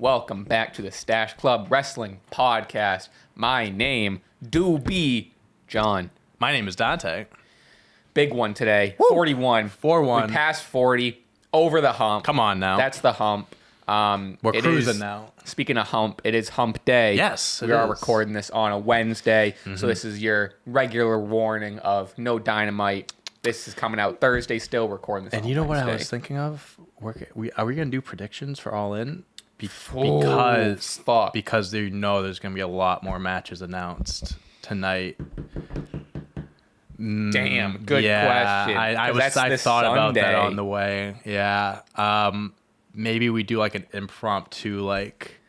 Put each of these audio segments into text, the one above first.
Welcome back to the Stache Club Wrestling Podcast. My name do be John. My name is Dante. Big one today. Woo! 41. 4-1. We passed 40. Over the hump. Come on now. That's the hump. We're cruising now. Speaking of hump, it is hump day. Yes, we are recording this on a Wednesday. So this is your regular warning of no Dynamite. This is coming out Thursday still. Recording this And on you know Wednesday. what I was thinking of? Are we going to do predictions for All In? Because you know there's going to be a lot more matches announced tonight. Damn, good question. I thought about that on the way. Yeah. Maybe we do like an impromptu, like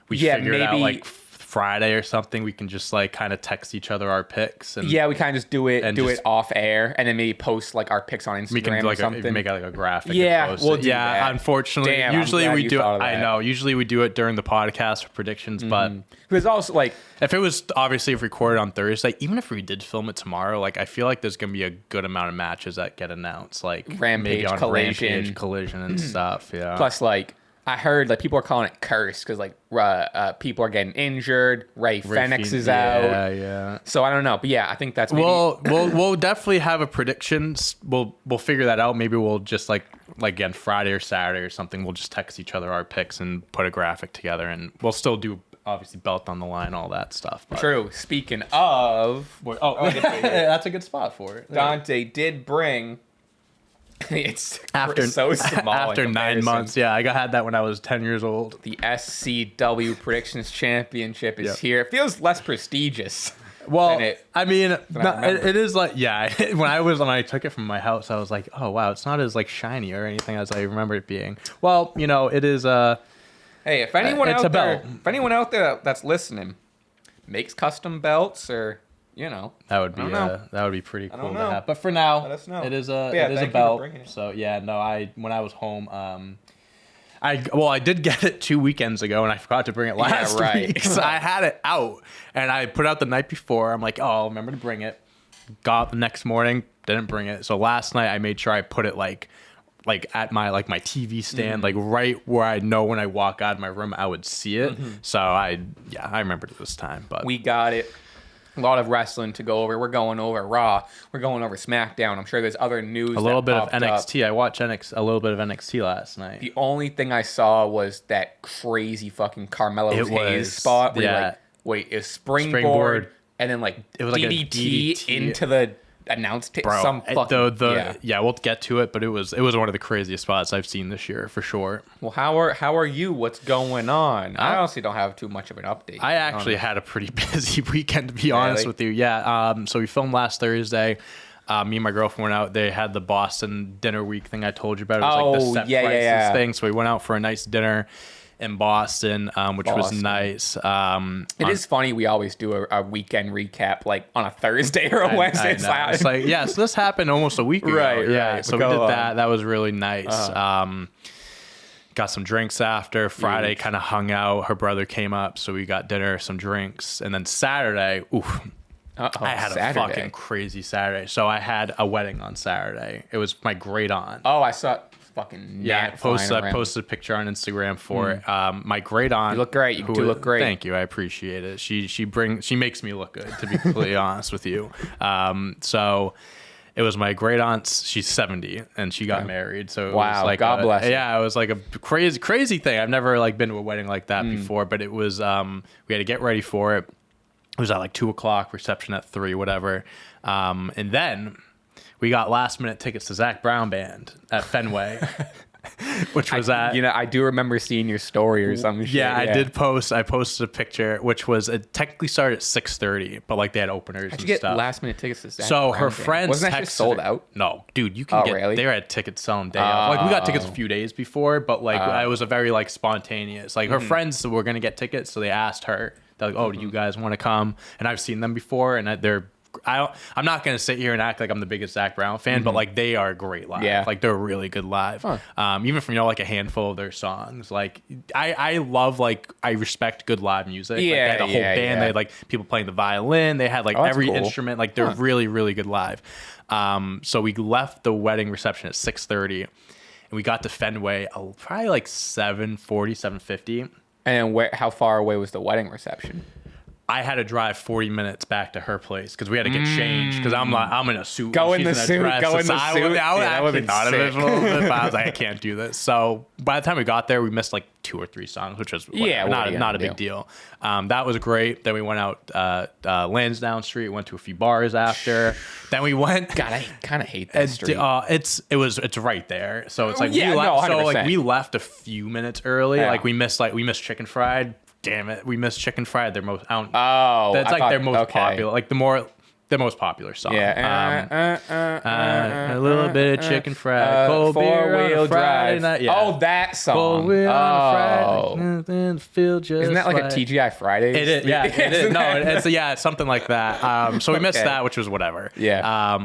we figure it out like Friday or something. We can just like kind of text each other our picks. And we kind of just do it off air, and then maybe post like our picks on Instagram. We can or something. make it like a graphic. Yeah, and post we'll it. do that. Unfortunately, Damn, usually we do. I know. Usually we do it during the podcast for predictions, but because also like if it was obviously if recorded on Thursday, even if we did film it tomorrow, like I feel like there's gonna be a good amount of matches that get announced, like Rampage, maybe on Collision. Rampage, Collision, and stuff. Yeah. Plus, like I heard like people are calling it curse because like people are getting injured. Ray Fenix is out. Yeah. So I don't know, but yeah, I think that's maybe... we'll definitely have a prediction. We'll figure that out. Maybe we'll just like again Friday or Saturday or something. We'll just text each other our picks and put a graphic together, and we'll still do obviously belt on the line, all that stuff. But. True. Speaking of, that's a good spot for it. Dante did bring. It's after so small. After 9 months, yeah, I had that when I was 10 years old. The SCW Predictions Championship is here. It feels less prestigious. Well, it is like when I took it from my house, I was like, oh wow, it's not as like shiny or anything as I remember it being. Well, it is Hey, if anyone out there that's listening makes custom belts or. That would be pretty cool to have. But for now, let us know. It is a belt. So when I was home, I did get it 2 weekends ago, and I forgot to bring it last week. So I had it out, and I put it out the night before. I'm like, oh, I'll remember to bring it. Got up the next morning, didn't bring it. So last night I made sure I put it like at my TV stand, like right where I know when I walk out of my room I would see it. So I remembered it this time. But we got it. A lot of wrestling to go over. We're going over Raw. We're going over SmackDown. I'm sure there's other news. A little bit of NXT. I watched a little bit of NXT last night. The only thing I saw was that crazy fucking Carmelo Hayes spot. Where wait, is springboard and then it was DDT into the announced Bro, we'll get to it, but it was one of the craziest spots I've seen this year for sure. Well, how are you? What's going on? I honestly don't have too much of an update. I actually had a pretty busy weekend, to be honest with you. Yeah. So we filmed last Thursday. Me and my girlfriend went out. They had the Boston dinner week thing I told you about. It was the set prices thing. So we went out for a nice dinner in Boston, which was nice. It is funny we always do a weekend recap on a Thursday or a Wednesday. It's like, so this happened almost a week ago. Right. So we did that. That was really nice. Got some drinks after. Friday kind of hung out. Her brother came up, so we got dinner, some drinks. And then Saturday, I had a fucking crazy Saturday. So I had a wedding on Saturday. It was my great aunt. Oh, I saw fucking I posted a picture on Instagram for it. My great aunt. You look great. You do look great. Thank you. I appreciate it. She makes me look good, to be completely honest with you. So it was my great aunt's. She's 70 and she got married. So it was God bless her. Yeah, it was like a crazy thing. I've never been to a wedding like that before, but it was we had to get ready for it. It was at 2:00, reception at 3, whatever. And then we got last minute tickets to Zach Brown Band at Fenway, which was I do remember seeing your story or something. Yeah, I did post. I posted a picture, which was it technically started at 6:30, but they had openers and get stuff. Last minute tickets to Zach So Brown her Band. friends wasn't that just sold out? No, dude, you can get. Really? They had tickets selling day off. We got tickets a few days before, but it was a very spontaneous. Her friends were gonna get tickets, so they asked her. They're like, "Oh, do you guys want to come?" And I've seen them before, and I'm not gonna sit here and act like I'm the biggest Zach Brown fan, but they are great live. Yeah. They're really good live. Huh. Even from a handful of their songs. I love I respect good live music. Yeah, they had a whole band. They had people playing the violin. They had every instrument. They're really, really good live. So we left the wedding reception at 6:30, and we got to Fenway probably 7:40, 7:50. And how far away was the wedding reception? I had to drive 40 minutes back to her place because we had to get changed. Because I'm in a suit. Go in the suit. I was like, I can't do this. So by the time we got there, we missed like 2 or 3 songs, which was not a big deal. That was great. Then we went out Lansdowne Street. Went to a few bars after. Then we went. God, I kind of hate that street. It's right there. So it's like we left a few minutes early. Yeah. Like we missed Chicken Fried. Damn it, we missed Chicken Fried. Their most that's like their most popular, like the most popular song. Yeah, a little bit of Chicken Fried, cold beer 4-wheel drive. Night. Yeah. Oh, that song. Cold wheel on Friday, feel just isn't that like a TGI Fridays? It is. Yeah, it is. No, it's something like that. So we missed that, which was whatever. Yeah.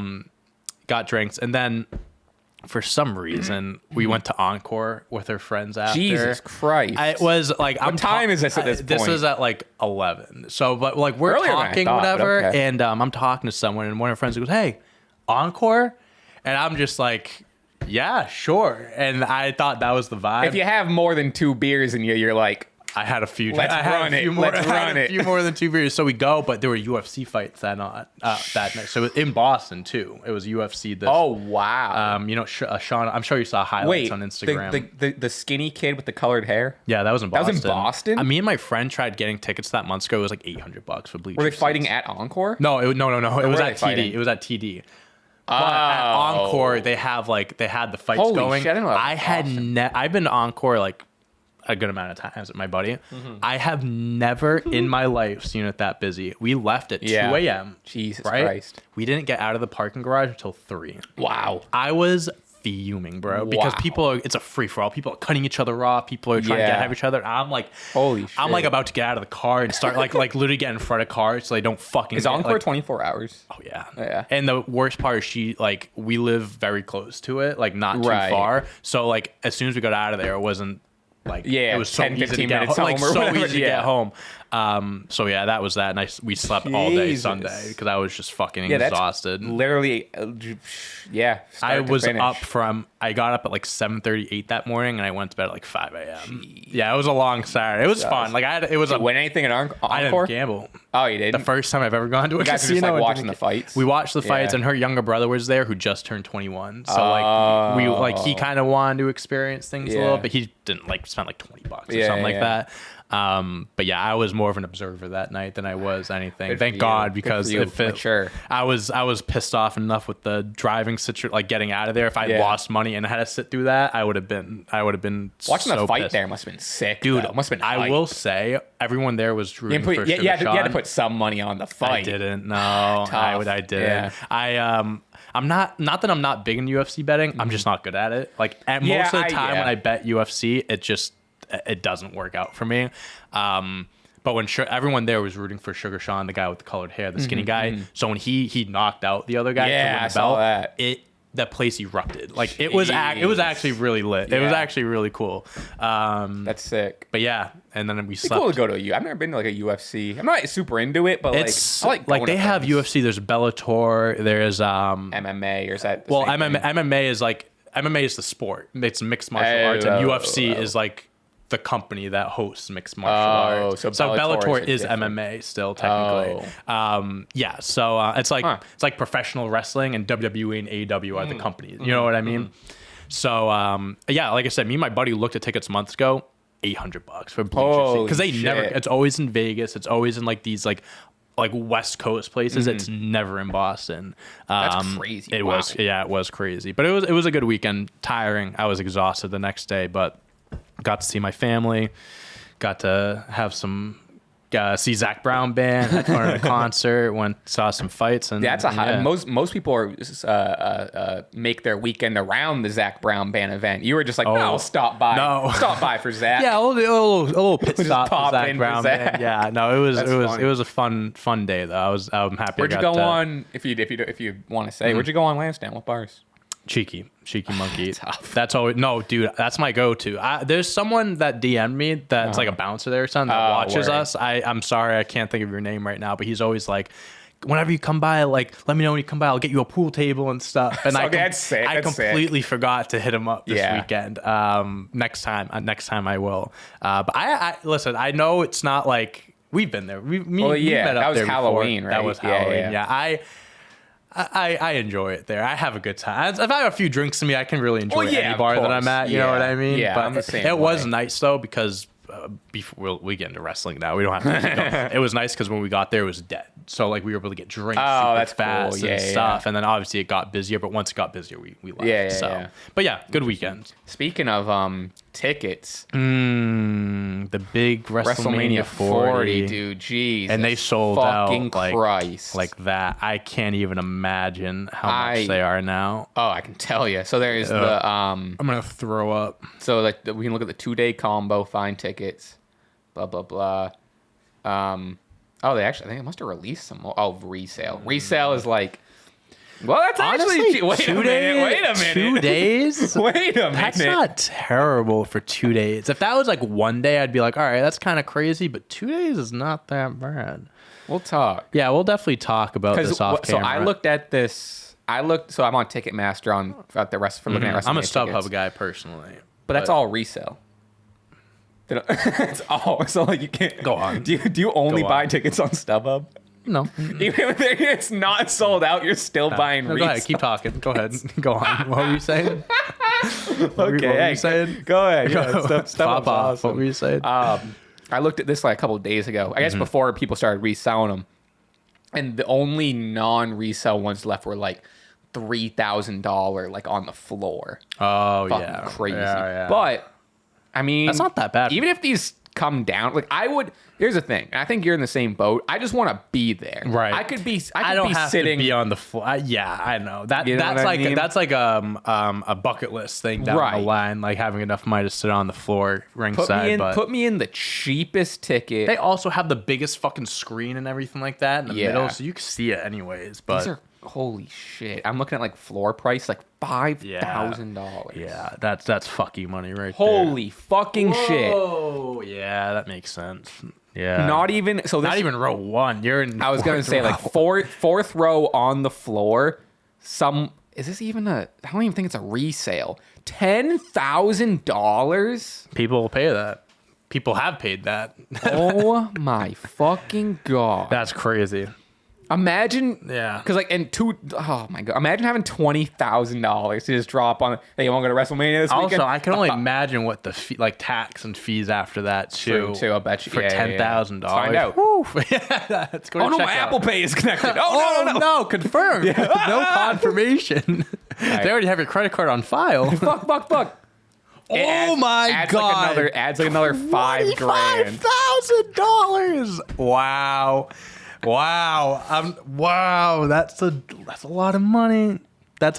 Got drinks, and then for some reason we went to Encore with her friends after. Jesus Christ. It was like, what time is this at this point? This was at like 11. So, but like we're earlier talking whatever, okay. And I'm talking to someone, and one of her friends goes, "Hey, Encore?" And I'm just like, "Yeah, sure." And I thought that was the vibe. If you have more than 2 beers in you, you're like, I had a few. Let's run it. A few more than 2 beers. So we go, but there were UFC fights that night. So it was in Boston too. It was UFC. Oh wow. Sean. I'm sure you saw highlights on Instagram. The skinny kid with the colored hair. Yeah, that was in Boston. That was in Boston. Me and my friend tried getting tickets that months ago. It was like $800 for bleachers. Were they fighting at Encore? No. It was at TD. It was at TD. But at Encore, they had the fights going. Shit, I've been to Encore like a good amount of times with my buddy. Mm-hmm. I have never in my life seen it that busy. We left at 2 a.m. Jesus Christ. We didn't get out of the parking garage until 3. Wow. I was fuming, bro, because it's a free-for-all. People are cutting each other off. People are trying to get at each other. And I'm like, holy shit. I'm like about to get out of the car and start like literally get in front of cars so they don't fucking Is Encore 24 hours? Oh yeah. Yeah. And the worst part is we live very close to it, like not too far. So like as soon as we got out of there, it wasn't like, it was so 10, easy to get home. Like so easy to get home. So yeah, that was that. And we slept all day Sunday because I was just fucking exhausted. Literally, I got up at like 7:38 that morning and I went to bed at like 5 a.m. Yeah, it was a long Saturday. It was fun. Like did you win anything at Encore? I didn't gamble. Oh, you didn't? The first time I've ever gone to a casino. Just like watching the fights. We watched the fights, and her younger brother was there, who just turned 21. So he kind of wanted to experience things a little, but he didn't spend like $20 or something like that. But yeah, I was more of an observer that night than I was anything. Thank God, because I was pissed off enough with the driving situation, like getting out of there. If I lost money and had to sit through that, I would have been watching so the fight pissed. there must have been sick, dude. Must have been I will say everyone there was rooting for Sugar you Sean. had to put some money on the fight. I didn't. No, I didn't. Yeah. I'm not that I'm not big in UFC betting. I'm just not good at it. Like most of the time when I bet UFC, it doesn't work out for me. But when everyone there was rooting for Sugar Sean, the guy with the colored hair, the skinny guy. So when he knocked out the other guy to win the belt, that place erupted. Like it was actually really lit. Yeah. It was actually really cool. That's sick. But yeah, and then we slept. It's cool to go to I've never been to like a UFC. I'm not super into it, but it's like they have UFC. There's Bellator. There's MMA, or is that MMA is like MMA is the sport. It's mixed martial arts, and UFC is like the company that hosts mixed martial arts. So Bellator is MMA still technically. So it's like professional wrestling, and WWE and AEW are the companies. You know what I mean? So like I said, me and my buddy looked at tickets months ago. $800 for bleachers because they never. It's always in Vegas. It's always in like these like West Coast places. It's never in Boston. That's crazy. It was crazy, but it was a good weekend. Tiring. I was exhausted the next day, but got to see my family, got to have see Zach Brown band, had fun at a concert, saw some fights, and that's most people are make their weekend around the Zach Brown band event. You were just like, no, stop by for Zach. Yeah, a little pit stop for Zach Brown band. Yeah, no, it was a fun day though. I'm happy. Where'd you go on? If you want to say, where'd you go on Lansdowne? What bars? Cheeky Monkey. That's always no, dude. That's my go-to. There's someone that DM'd me that's like a bouncer there or something that watches us. I'm sorry, I can't think of your name right now, but he's always like, whenever you come by, like, let me know when you come by. I'll get you a pool table and stuff. And I completely forgot to hit him up this weekend. Next time I will. But I listen. I know it's not like we've been there. We met up there Halloween, before. right? That was Halloween. Yeah. I enjoy it there. I have a good time. If I have a few drinks in me, I can really enjoy any bar that I'm at. You know what I mean? Yeah, but I'm the same it way. was nice though because before we get into wrestling now, we don't have to. It was nice because when we got there, it was dead. So like we were able to get drinks super fast and stuff. And then obviously it got busier. But once it got busier, we left. But yeah, good weekend. Speaking of tickets, the big WrestleMania 40, dude. Jeez, and they sold out like that. I can't even imagine how much they are now. Oh, I can tell you. So there's the I'm gonna throw up. So like we can look at the 2-day combo, find tickets, blah blah blah. Oh, I think they must have released some more. Oh, resale. Resale is like, well, that's honestly, wait a minute. 2 days? Wait a minute. That's not terrible for 2 days. If that was like 1 day, I'd be like, all right, that's kind of crazy. But 2 days is not that bad. We'll talk. Yeah, we'll definitely talk about this off camera. So I looked at this. So I'm on Ticketmaster at the rest for looking at WrestleMania. I'm a StubHub guy personally. But that's all resale. It's all. So like you can't go on. Do you only buy tickets on StubHub? No. Even if it's not sold out, you're still buying resale. Go ahead, keep talking. Go ahead. Go on. What were you saying? What were you saying? Go ahead. StubHub's awesome. What were you saying? I looked at this like a couple of days ago. I guess before people started reselling them. And the only non-resale ones left were like $3,000 like on the floor. Oh, fucking crazy. Yeah. But I mean, that's not that bad. Even if these come down, like I would. Here's the thing. And I think you're in the same boat. I just want to be there. Right. I don't be have sitting to be on the floor. Yeah, I know that. You know that's like a bucket list thing down the line, like having enough money to sit on the floor ringside. Put me in the cheapest ticket. They also have the biggest fucking screen and everything like that in the middle, so you can see it anyways. But these are holy shit. I'm looking at like floor price, like $5,000. Yeah, that's fucking money right holy there. Fucking shit. Oh yeah, that makes sense. Yeah. Not even row one. You're in. I was gonna say like fourth row on the floor. Is this even I don't even think it's a resale. $10,000. People will pay that. People have paid that. Oh my fucking god. That's crazy. Imagine, because oh my god, imagine having $20,000 to just drop on. Hey, you want to go to WrestleMania this weekend? Also, I can only imagine what the tax and fees after that too. True, I bet you for $10,000. Find out. Let's go. No, my Apple Pay is connected. No, confirmed. No confirmation. Right. They already have your credit card on file. Fuck. Oh my god! Adds like another $5,000. $5,000. Wow. Wow, that's a lot of money. That's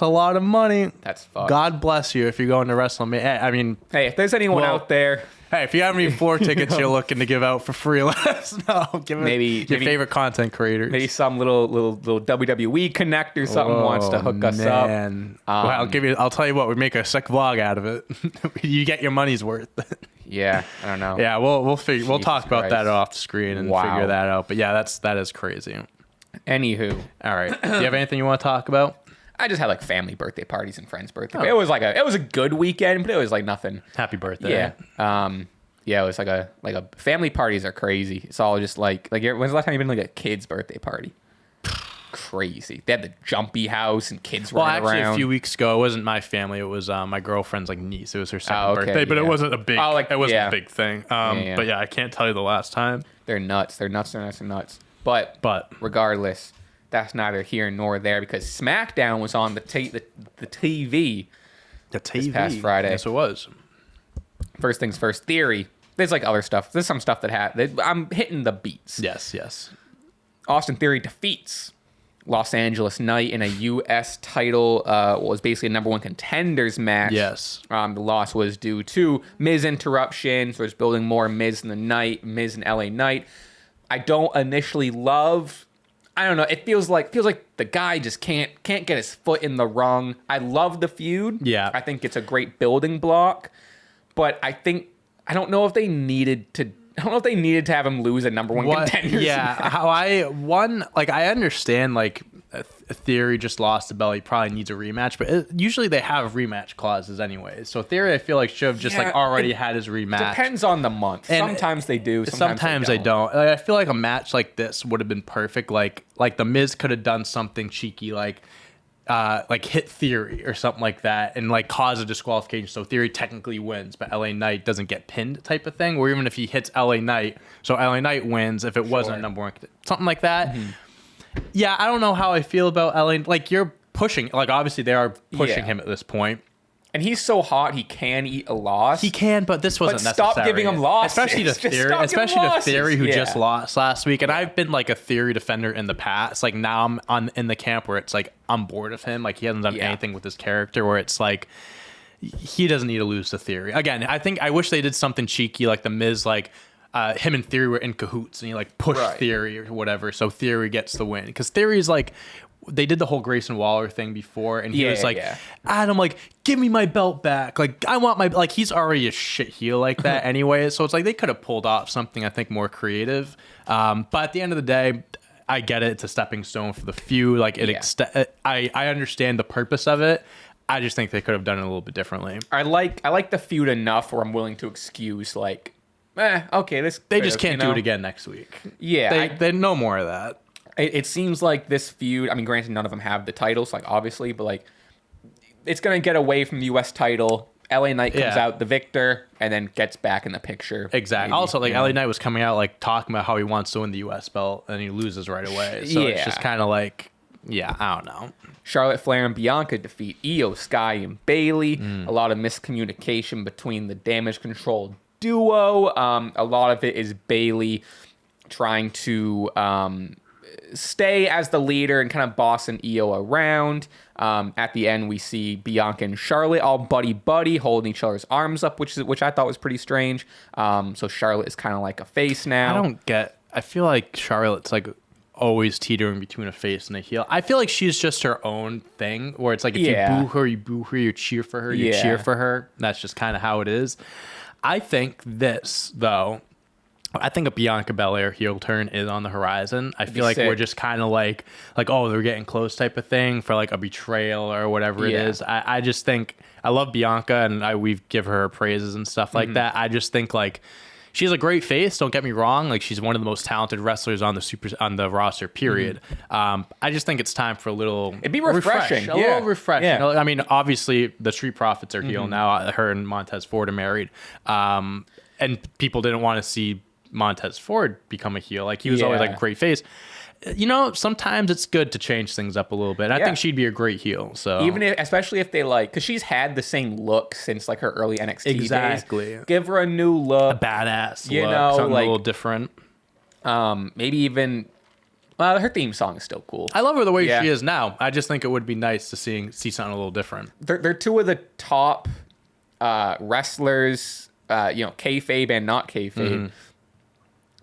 fucked. God bless you if you're going to WrestleMania. I mean, hey, if there's anyone out there, if you have any floor tickets you're looking to give out for free, let us know. Maybe your favorite content creators. Maybe some little WWE connect or something wants to hook us up. I'll tell you what, we make a sick vlog out of it. You get your money's worth. Yeah, I don't know. Yeah, we'll talk about that off the screen and figure that out. But yeah, that is crazy. Anywho, all right. Do you have anything you want to talk about? I just had like family birthday parties and friends' birthday. It was a good weekend, but it was like nothing. Happy birthday. Yeah. It was like a family parties are crazy. It's all just like when's the last time you've been to like a kid's birthday party? Crazy. They had the jumpy house and kids running around. Actually, a few weeks ago, it wasn't my family. It was my girlfriend's niece. It was her second birthday, but it wasn't a big. It wasn't a big thing. But yeah, I can't tell you the last time. They're nuts. But regardless, that's neither here nor there because SmackDown was on the TV. This past Friday. Yes, it was. First things first. Theory. There's like other stuff. There's some stuff that I'm hitting the beats. Yes. Austin Theory defeats Los Angeles Knight in a U.S. title. Was basically a number one contenders match. Yes. The loss was due to Miz interruptions. So it's building more Miz and LA Knight. I don't initially love. I don't know. It feels like the guy just can't get his foot in the rung. I love the feud. Yeah. I think it's a great building block, but I don't know if they needed to don't know if they needed to have him lose a number one contender. Yeah, I understand like Theory just lost the belt. He probably needs a rematch, but usually they have rematch clauses anyway. So Theory, I feel like should have just like already had his rematch. Depends on the month. And sometimes they do. Sometimes they don't. Like, I feel like a match like this would have been perfect. Like the Miz could have done something cheeky, like hit Theory or something like that, and like cause a disqualification. So Theory technically wins, but LA Knight doesn't get pinned, type of thing. Or even if he hits LA Knight, so LA Knight wins if it wasn't a number one, something like that. Mm-hmm. Yeah, I don't know how I feel about LA. Like, you're pushing, like, obviously they are pushing him at this point. And he's so hot, he can eat a loss. He can, but this wasn't necessary. Stop giving him losses. Especially to Theory, who just lost last week. And I've been, like, a Theory defender in the past. Like, now I'm in the camp where it's, like, I'm bored of him. Like, he hasn't done anything with his character, where it's, like, he doesn't need to lose to Theory. Again, I wish they did something cheeky, like the Miz, like, him and Theory were in cahoots, and he like pushed Theory or whatever, so Theory gets the win. Because Theory's like, they did the whole Grayson Waller thing before, and he was like, Adam, like, give me my belt back. Like, I want my, like, he's already a shit heel like that anyway. So it's like they could have pulled off something, I think, more creative. But at the end of the day, I get it. It's a stepping stone for the feud. Like, I understand the purpose of it. I just think they could have done it a little bit differently. I like the feud enough where I'm willing to excuse, like, okay, they just can't do it again next week. Yeah. They no more of that. It seems like this feud, I mean, granted, none of them have the titles, like, obviously, but, like, it's going to get away from the U.S. title. LA Knight comes out the victor and then gets back in the picture. Exactly. Maybe. Also, like, LA Knight was coming out, like, talking about how he wants to win the U.S. belt, and he loses right away. So it's just kind of like, I don't know. Charlotte Flair and Bianca defeat Io, Sky, and Bayley. A lot of miscommunication between the Damage Control duo. A lot of it is Bayley trying to stay as the leader and kind of bossing Io around. At the end, we see Bianca and Charlotte all buddy holding each other's arms up, which I thought was pretty strange. So Charlotte is kind of like a face now. I feel like Charlotte's like always teetering between a face and a heel. I feel like she's just her own thing, where it's like if you boo her, you boo her. You cheer for her, you cheer for her. That's just kind of how it is. I think this, though, I think a Bianca Belair heel turn is on the horizon. I feel like we're just kind of like, oh, they're getting close type of thing for like a betrayal or whatever it is. I just think, I love Bianca, and we give her praises and stuff like that. I just think, like, she's a great face, don't get me wrong. Like, she's one of the most talented wrestlers on the roster, period. I just think it's time for a little... It'd be refreshing. A little refreshing. Yeah. I mean, obviously, the Street Profits are heel now. Her and Montez Ford are married. And people didn't want to see Montez Ford become a heel. Like, he was always, like, a great face. You know, sometimes it's good to change things up a little bit. I think she'd be a great heel. So especially if they like, because she's had the same look since like her early NXT days. Give her a new look, a badass look, something like, a little different. Maybe even her theme song is still cool. I love her the way she is now. I just think it would be nice to see something a little different. They're two of the top wrestlers, kayfabe and not kayfabe.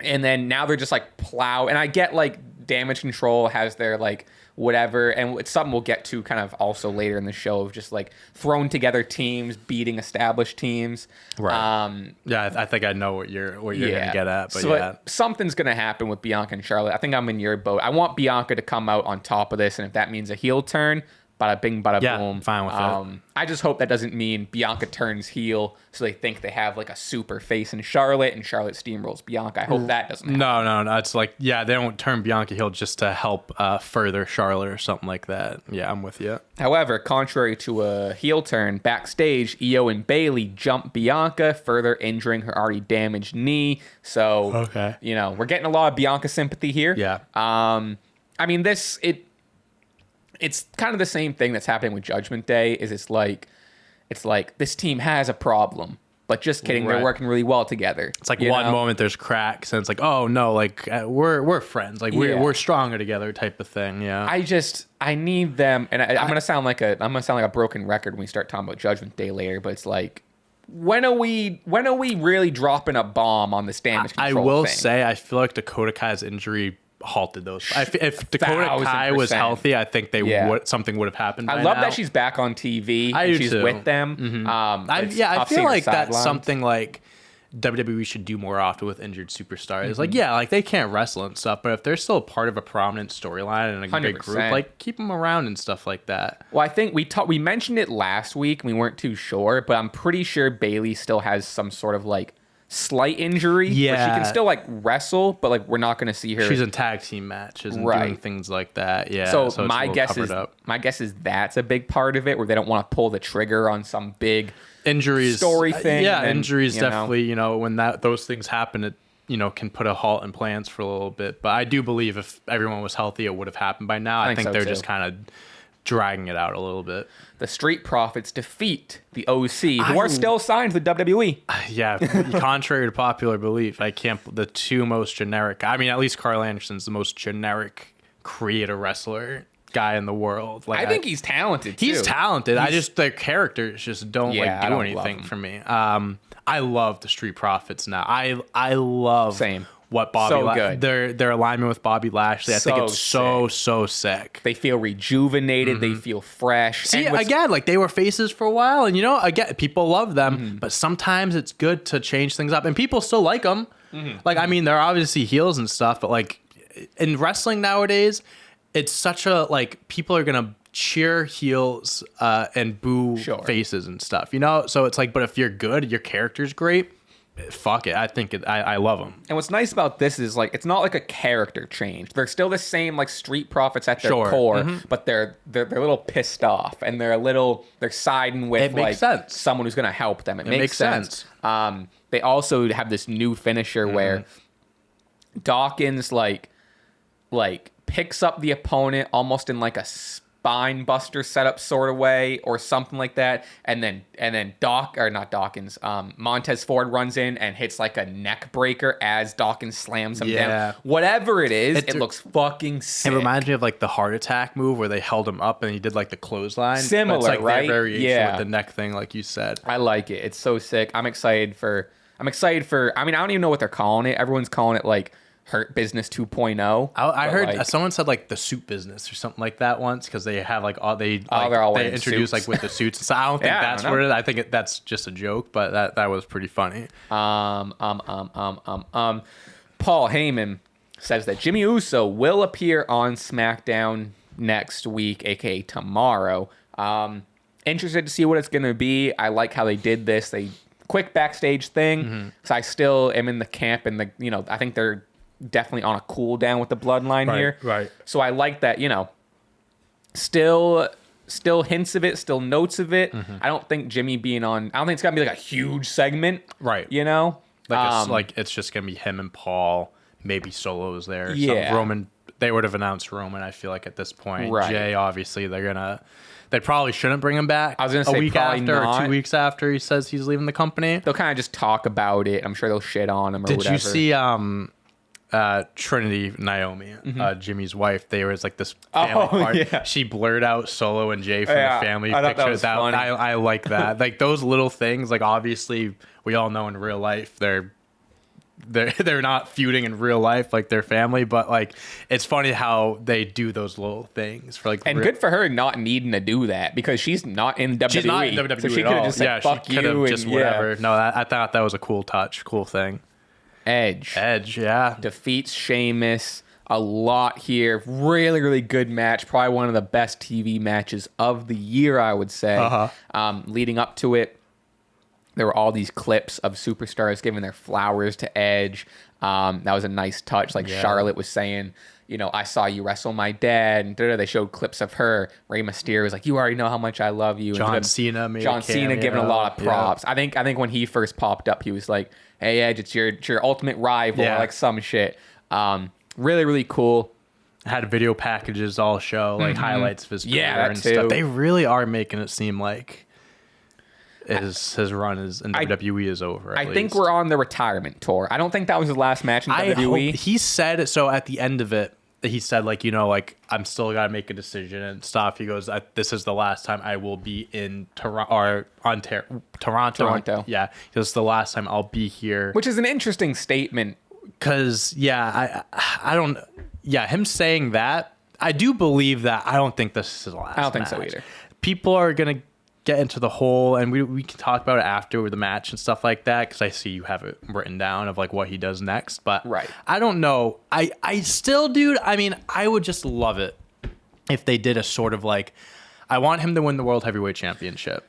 And then now they're just like plow. And I get like Damage Control has their like whatever. And it's something we'll get to kind of also later in the show of just like thrown together teams, beating established teams. Right. I think I know what you're going to get at. But something's going to happen with Bianca and Charlotte. I think I'm in your boat. I want Bianca to come out on top of this. And if that means a heel turn, bada bing, bada boom. Fine with it. I just hope that doesn't mean Bianca turns heel, so they think they have like a super face in Charlotte, and Charlotte steamrolls Bianca. I hope that doesn't happen. No. It's like, they don't turn Bianca heel just to help further Charlotte or something like that. Yeah, I'm with you. However, contrary to a heel turn, backstage, Io and Bayley jump Bianca, further injuring her already damaged knee. So, we're getting a lot of Bianca sympathy here. Yeah. I mean, it's kind of the same thing that's happening with Judgment Day. It's like this team has a problem, but just kidding, they're working really well together. It's like one moment there's cracks, and it's like, oh no, like we're friends, like we're stronger together type of thing. Yeah. I need them, and I'm gonna sound like a broken record when we start talking about Judgment Day later, but it's like, when are we really dropping a bomb on this Damage Control I will thing? say, I feel like Dakota Kai's injury halted those. If Dakota Kai was healthy, I think something would have happened. I love that she's back on TV. She's with them. I feel like that's something like WWE should do more often with injured superstars. Like, yeah, like they can't wrestle and stuff, but if they're still part of a prominent storyline and a 100%. big group, like keep them around and stuff like that. Well, I think we mentioned it last week. And we weren't too sure, but I'm pretty sure Bayley still has some sort of like slight injury. Yeah, where she can still like wrestle, but like we're not going to see her. She's in tag team matches and doing things like that. Yeah. So my guess is that's a big part of it, where they don't want to pull the trigger on some big injuries story thing. Yeah, injuries definitely. When those things happen, it can put a halt in plans for a little bit. But I do believe if everyone was healthy, it would have happened by now. I think so they're just kind of dragging it out a little bit. The Street Profits defeat the OC, who are still signed to the WWE. Yeah, contrary to popular belief, the two most generic. I mean, at least Carl Anderson's the most generic creator wrestler guy in the world. Like, I think he's talented too. He's talented. Their characters just don't do anything for me. I love the Street Profits now. I love what Bobby their alignment with Bobby Lashley. I think it's so sick. They feel rejuvenated. They feel fresh. See, again, like they were faces for a while, and again, people love them, but sometimes it's good to change things up, and people still like them. Like, I mean, they're obviously heels and stuff, but like in wrestling nowadays, it's such a like people are gonna cheer heels and boo faces and stuff, So it's like, but if you're good, your character's great. Fuck it. I think I love them. And what's nice about this is like it's not like a character change. They're still the same like Street Profits at their core, but they're a little pissed off and they're siding with like someone who's gonna help them. It makes sense. They also have this new finisher where Dawkins like picks up the opponent almost in like a spine buster setup sort of way or something like that, and then Montez Ford runs in and hits like a neck breaker as Dawkins slams him down. Whatever it is, it looks fucking sick. It reminds me of like the heart attack move where they held him up and he did like the clothesline. Similar, it's like right? Their variation with the neck thing, like you said. I like it. It's so sick. I'm excited for. I mean, I don't even know what they're calling it. Everyone's calling it like Hurt Business 2.0. I heard someone said like the suit business or something like that once because they have like they introduced like with the suits. So I don't think that's what it is. I think that's just a joke, but that was pretty funny. Paul Heyman says that Jimmy Uso will appear on SmackDown next week, aka tomorrow. Interested to see what it's gonna be. I like how they did this. They quick backstage thing. So I still am in the camp and I think they're definitely on a cool down with the bloodline here. Right. So I like that, still hints of it, still notes of it. I don't think Jimmy being on, I don't think it's gonna be like a huge segment. Right. Like it's just gonna be him and Paul, maybe Solo's there. Yeah. Roman, they would have announced Roman, I feel like at this point. Right. Jay, obviously they probably shouldn't bring him back. I was gonna say a week probably after not. or 2 weeks after he says he's leaving the company. They'll kind of just talk about it. I'm sure they'll shit on him or whatever. Did you see Trinity Naomi, Jimmy's wife? There was like this family part. Yeah. She blurred out Solo and Jay from the family I picture. That funny. I like that. Like those little things. Like obviously we all know in real life they're not feuding in real life like their family, but like it's funny how they do those little things for like. And good for her not needing to do that because she's not in WWE. She's not in WWE so she could have just said fuck you just whatever. No, I thought that was a cool thing. Edge, yeah. Defeats Sheamus. A lot here. Really, really good match. Probably one of the best TV matches of the year, I would say. Leading up to it, there were all these clips of superstars giving their flowers to Edge. That was a nice touch. Like Charlotte was saying, I saw you wrestle my dad. And they showed clips of her. Rey Mysterio was like, you already know how much I love you. John Cena giving a lot of props. Yeah. I think when he first popped up, he was like, hey, Edge, it's your ultimate rival, or like some shit. Really, really cool. Had video packages all show, like highlights of his career and too. stuff. They really are making it seem like his run in WWE is over. I think we're on the retirement tour. I don't think that was his last match in WWE. He said so at the end of it. He said like I'm still gotta make a decision and stuff. He goes, this is the last time I will be in Toronto. Yeah, it's the last time I'll be here. Which is an interesting statement. Cause I don't. Yeah, him saying that, I do believe that. I don't think this is the last. I don't think so either. People are gonna get into the whole, and we can talk about it after the match and stuff like that, because I see you have it written down of like what he does next. But I don't know. I still, dude, I mean, I would just love it if they did a sort of like, I want him to win the World Heavyweight Championship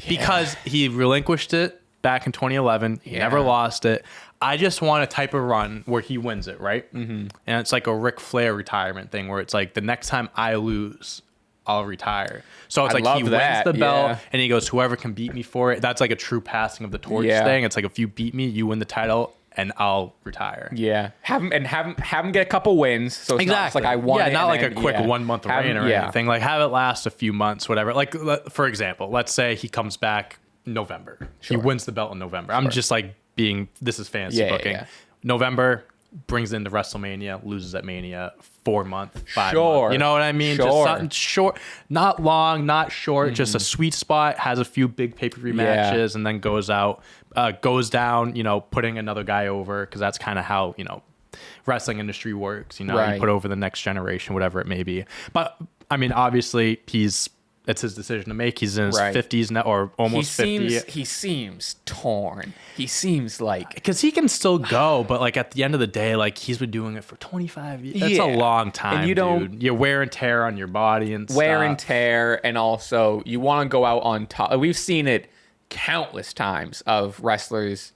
because he relinquished it back in 2011. He never lost it. I just want a type of run where he wins it, right? Mm-hmm. And it's like a Ric Flair retirement thing where it's like the next time I lose, I'll retire. So it's like he wins the belt and he goes, whoever can beat me for it. That's like a true passing of the torch thing. It's like, if you beat me, you win the title and I'll retire. Yeah. Have him get a couple wins. So it's not like I won it. Yeah, not like a quick 1 month reign or anything. Like have it last a few months, whatever. Like for example, let's say he comes back November. He wins the belt in November. I'm just like this is fantasy booking. November, brings into WrestleMania, loses at Mania, 4 month, 5 month. You know what I mean? Just something short, not long, not short, just a sweet spot, has a few big pay-per-view matches, and then goes down, you know, putting another guy over, because that's kind of how, you know, wrestling industry works, you know, you put over the next generation, whatever it may be. But I mean, obviously it's his decision to make. He's in his 50s now, or almost 50. He seems torn. He seems like... Because he can still go, but like at the end of the day, like he's been doing it for 25 years. That's a long time, and dude. You wear and tear on your body and stuff. Wear and tear, and also you want to go out on top. We've seen it countless times of wrestlers,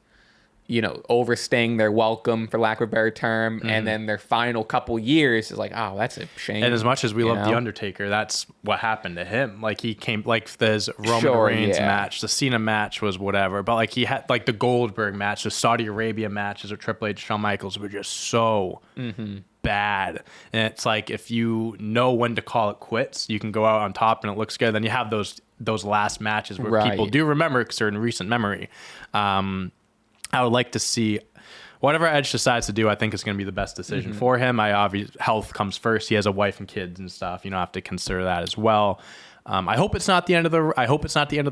you know, overstaying their welcome, for lack of a better term, and then their final couple years is like, oh, that's a shame. And as much as we love The Undertaker, that's what happened to him. Like he came, like there's Roman Reigns match, the Cena match was whatever, but like he had like the Goldberg match, the Saudi Arabia matches with Triple H, Shawn Michaels were just so bad. And it's like, if you know when to call it quits, you can go out on top and it looks good. Then you have those last matches where people do remember, because they're in recent memory. I would like to see whatever Edge decides to do. I think is going to be the best decision for him. Health comes first. He has a wife and kids and stuff. You know, I have to consider that as well. I hope it's not the end of the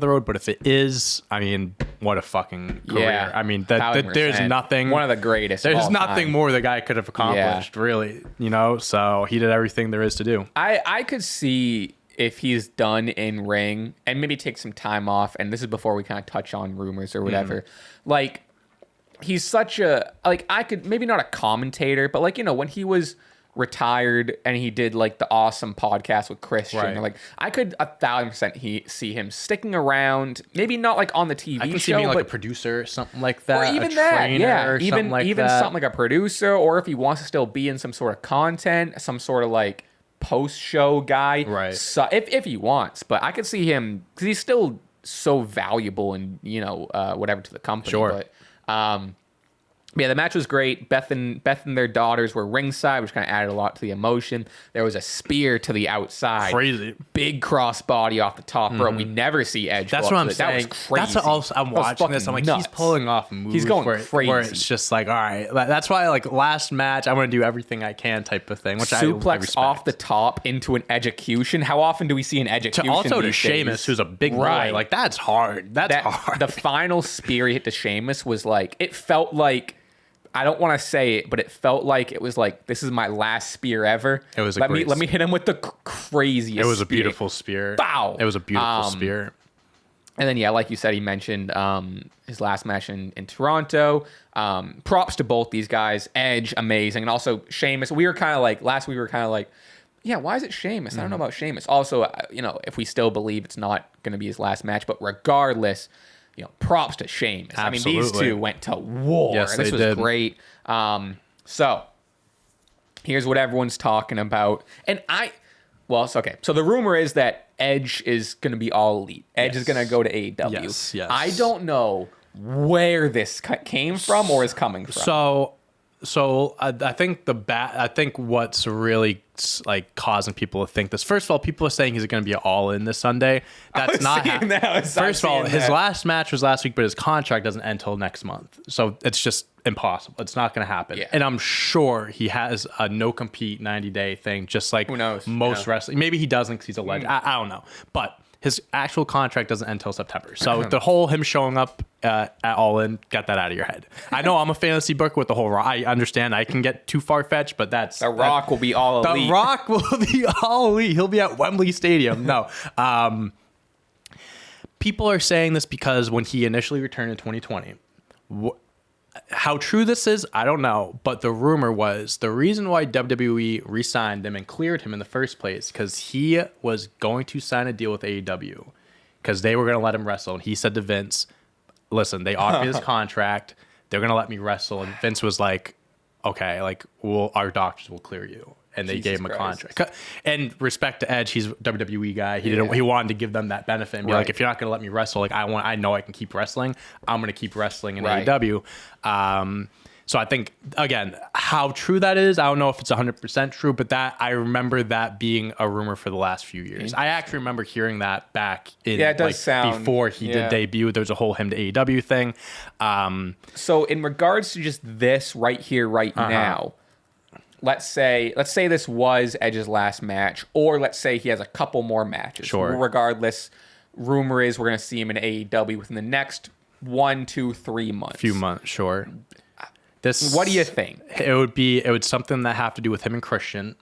road. But if it is, I mean, what a fucking career. Yeah, I mean, there's nothing. One of the greatest. There's nothing more the guy could have accomplished, really. You know, so he did everything there is to do. I could see, if he's done in ring and maybe take some time off, and this is before we kind of touch on rumors or whatever, like. He's such a, like, I could, maybe not a commentator, but like, you know, when he was retired and he did like the awesome podcast with Christian, or like, I could 1,000% see him sticking around, maybe not like on the TV show, I can see being like a producer or something like that, or even that, even something like a producer, or if he wants to still be in some sort of content, some sort of like post-show guy, so if he wants. But I could see him, because he's still so valuable and, you know, whatever to the company. But yeah, the match was great. Beth and their daughters were ringside, which kind of added a lot to the emotion. There was a spear to the outside. Crazy. Big crossbody off the top rope. We never see Edge. That's what I'm saying. That was crazy. That's what also, I'm watching this. I'm like, nuts. He's pulling off moves. He's going crazy. Where it's just like, all right. That's why, like, last match, I want to do everything I can type of thing. Which suplex off the top into an execution. How often do we see an execution? Also to Sheamus, who's a big boy. Like, that's hard. That's hard. The final spear he hit to Sheamus was like, it felt like, I don't want to say it, but it felt like it was like, this is my last spear ever. It was let me hit him with the craziest. It was a beautiful spear. Bow. It was a beautiful spear. And then yeah, like you said, he mentioned his last match in Toronto. Props to both these guys. Edge, amazing, and also Sheamus. We were kind of like last week. We were kind of like, yeah, why is it Sheamus? I don't know about Sheamus. Also, you know, if we still believe it's not going to be his last match, but regardless. You know, props to Sheamus. Absolutely. I mean, these two went to war. Yes, this was great. So here's what everyone's talking about. And okay. So the rumor is that Edge is going to be all elite. Edge is going to go to AEW. Yes. I don't know where this came from or is coming from. So I think I think what's really like causing people to think this. First of all, people are saying he's going to be all in this Sunday. That's not happening. First of all, his last match was last week, but his contract doesn't end until next month. So it's just impossible. It's not going to happen. Yeah. And I'm sure he has a no compete 90-day thing, just like who knows? Most wrestling. Maybe he doesn't because he's a legend. I don't know, but. His actual contract doesn't end until September. So the whole him showing up at All In, get that out of your head. I know I'm a fantasy booker with the whole Rock. I understand I can get too far-fetched, but that's... The Rock will be all elite. The Rock will be all elite. He'll be at Wembley Stadium. No. people are saying this because when he initially returned in 2020, how true this is, I don't know. But the rumor was the reason why WWE re-signed him and cleared him in the first place because he was going to sign a deal with AEW because they were going to let him wrestle. And he said to Vince, listen, they offered me this contract. They're going to let me wrestle. And Vince was like, okay, like, our doctors will clear you. And they gave him a contract. And respect to Edge, he's a WWE guy. He wanted to give them that benefit and be like, if you're not going to let me wrestle, like I know I can keep wrestling. I'm going to keep wrestling in AEW. So I think, again, how true that is, I don't know if it's 100% true, but that I remember that being a rumor for the last few years. I actually remember hearing that back in before he did debut. There was a whole him to AEW thing. So in regards to just this right here, right now, let's say this was Edge's last match, or let's say he has a couple more matches. Sure. Regardless, rumor is we're going to see him in AEW within the next 1, 2, 3 months. Few months, sure. What do you think? It would something that have to do with him and Christian.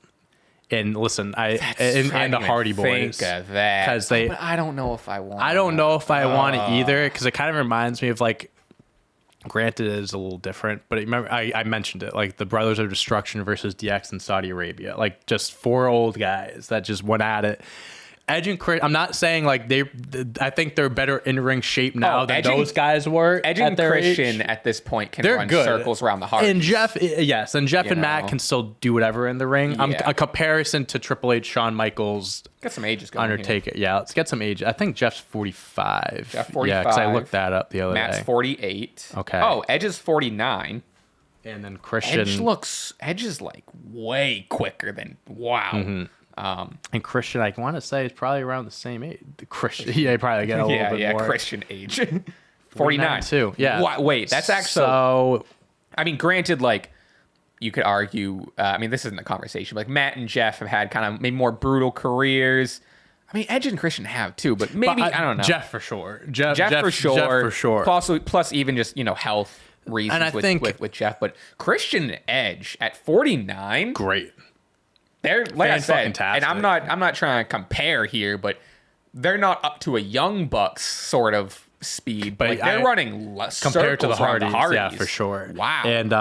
And listen, and the Hardy Boys. Think of that. But I don't know if I want. I don't know if I want it either, because it kind of reminds me of like. Granted, it is a little different, but remember I mentioned it, like the Brothers of Destruction versus DX in Saudi Arabia, like just 4 old guys that just went at it. Edge and Chris, I'm not saying like I think they're better in ring shape now than those guys were. Edge and Christian at this point can run circles around the heart. And Jeff, and Matt can still do whatever in the ring. A comparison to Triple H, Shawn Michaels, get some ages going. Undertaker, let's get some age. I think Jeff's 45. Jeff 45. Yeah, because I looked that up the other day. Matt's 48. Okay. Oh, Edge is 49. And then Christian. Edge is like way quicker than and Christian, I want to say, is probably around the same age. Christian, probably get a little bit more. Christian age, 49 too. Yeah. Wait, that's actually. So, I mean, granted, like you could argue. I mean, this isn't a conversation. Like Matt and Jeff have had kind of maybe more brutal careers. I mean, Edge and Christian have too, but maybe I don't know. Jeff for sure. Jeff for sure. Plus, even just health reasons with Jeff, but Christian and Edge at 49, great. They're like I said, and I'm not trying to compare here, but they're not up to a Young Bucks sort of speed, but like they're running less compared to the Hardys. Yeah, for sure. Wow. And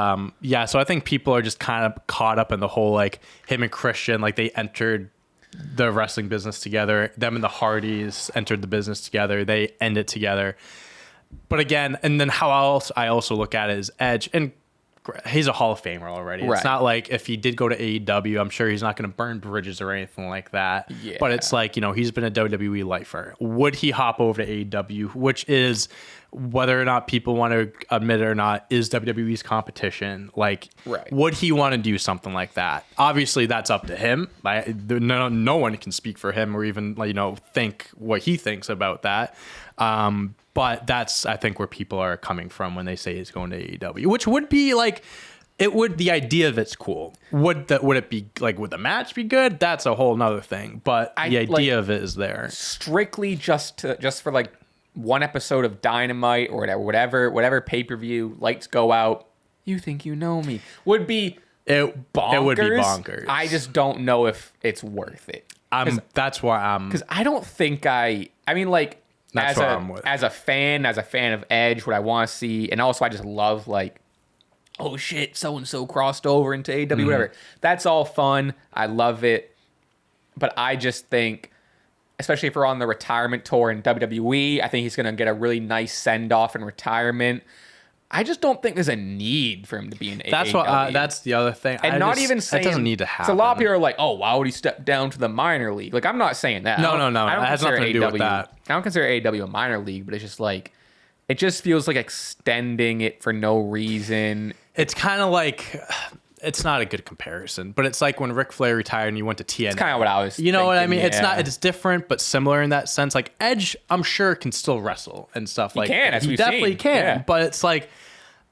so I think people are just kind of caught up in the whole like him and Christian, like they entered the wrestling business together. Them and the Hardys entered the business together. They end it together. But again, and then how else I also look at it is Edge, and he's a Hall of Famer already. Right. It's not like if he did go to AEW, I'm sure he's not going to burn bridges or anything like that. Yeah. But it's like, he's been a WWE lifer. Would he hop over to AEW, which is, whether or not people want to admit it or not, is WWE's competition. Like, would he want to do something like that? Obviously, that's up to him. No one can speak for him or even, think what he thinks about that. But that's, I think, where people are coming from when they say he's going to AEW, which would be like, the idea of it's cool. Would it be like, would the match be good? That's a whole nother thing. But the idea of it is there. Strictly just for like one episode of Dynamite or whatever pay-per-view, lights go out, you think you know me, would be bonkers. It would be bonkers. I just don't know if it's worth it. That's why I'm, because I don't think I mean, like, as a fan of Edge, what I want to see, and also I just love like, oh shit, so and so crossed over into AEW, whatever. That's all fun. I love it, but I just think, especially if we're on the retirement tour in WWE, I think he's gonna get a really nice send off in retirement. I just don't think there's a need for him to be in AEW. That's the other thing. And not even saying it doesn't need to happen. So a lot of people are like, oh, why would he step down to the minor league? Like, I'm not saying that. No. It has nothing to do with that. I don't consider AEW a minor league, but it's just like, it just feels like extending it for no reason. It's kind of like, it's not a good comparison, but it's like when Ric Flair retired and you went to TNA. It's kind of what I was thinking. Know what I mean? Yeah. It's different, but similar in that sense. Like Edge, I'm sure can still wrestle and stuff. He definitely can. Yeah. But it's like,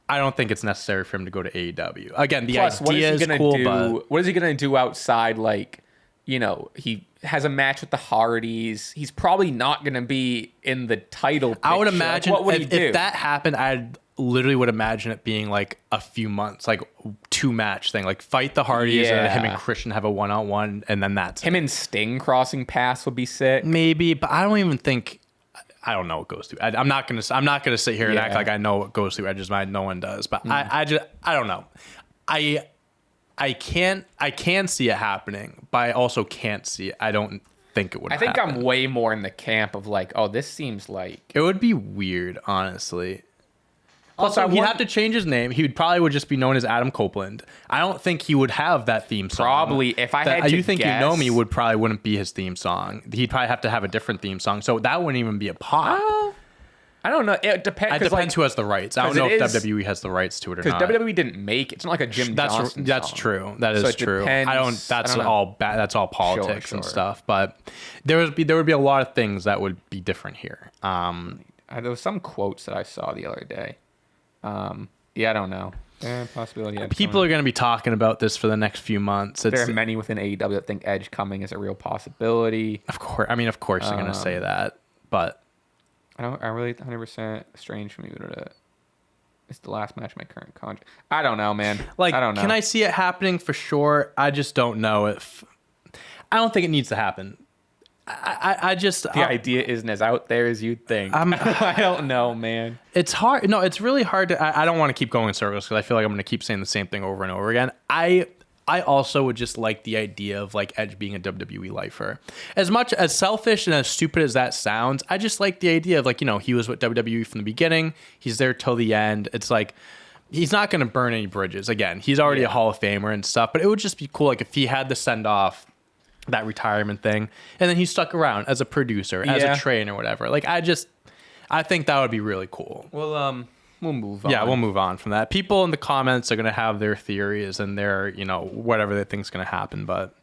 I don't think it's necessary for him to go to AEW. Again, the idea is cool, but what is he going to do outside? Like, he has a match with the Hardys. He's probably not going to be in the title picture. I would imagine, like, what would he do? If that happened, I literally would imagine it being like a few months, like 2-match thing, like fight the Hardys and him and Christian have a 1-on-1, and then that's him and Sting crossing paths would be sick. Maybe, but I don't even think. I don't know what goes through. I'm not gonna sit here and act like I know what goes through Edge's mind. No one does. But I don't know. I can see it happening, but I also can't see it. I don't think it would. I think happen. I'm way more in the camp of like, oh, this seems like it would be weird, honestly. Also, he'd have to change his name. He would just be known as Adam Copeland. I don't think he would have that theme song. Probably, if I had to You think guess, You Know Me would probably wouldn't be his theme song. He'd probably have to have a different theme song. So that wouldn't even be a pop. I don't know. It depends. It depends who has the rights. I don't know if WWE has the rights to it or not. Because WWE didn't make it. It's not like a Jim Johnston That's song. true. That is true. That's all politics and stuff. But there would be a lot of things that would be different here. There was some quotes that I saw the other day. I don't know. Possibility. People are going to be talking about this for the next few months. There are many within AEW that think Edge coming is a real possibility. Of course, they're going to say that, but I really 100% strange for me to. It's the last match of my current contract. I don't know, man. I don't know. Can I see it happening for sure? I just don't know if. I don't think it needs to happen. I just the idea isn't as out there as you'd think. I don't know, man. It's hard. No, it's really hard to. I don't want to keep going in circles because I feel like I'm going to keep saying the same thing over and over again. I also would just like the idea of like Edge being a WWE lifer. As much as selfish and as stupid as that sounds, I just like the idea of like, he was with WWE from the beginning. He's there till the end. It's like he's not going to burn any bridges. Again, he's already a Hall of Famer and stuff. But it would just be cool like if he had the send off. That retirement thing, and then he stuck around as a producer, as a trainer, whatever. Like I think that would be really cool. We'll move on. Yeah, we'll move on from that. People in the comments are gonna have their theories and their whatever they think's gonna happen, but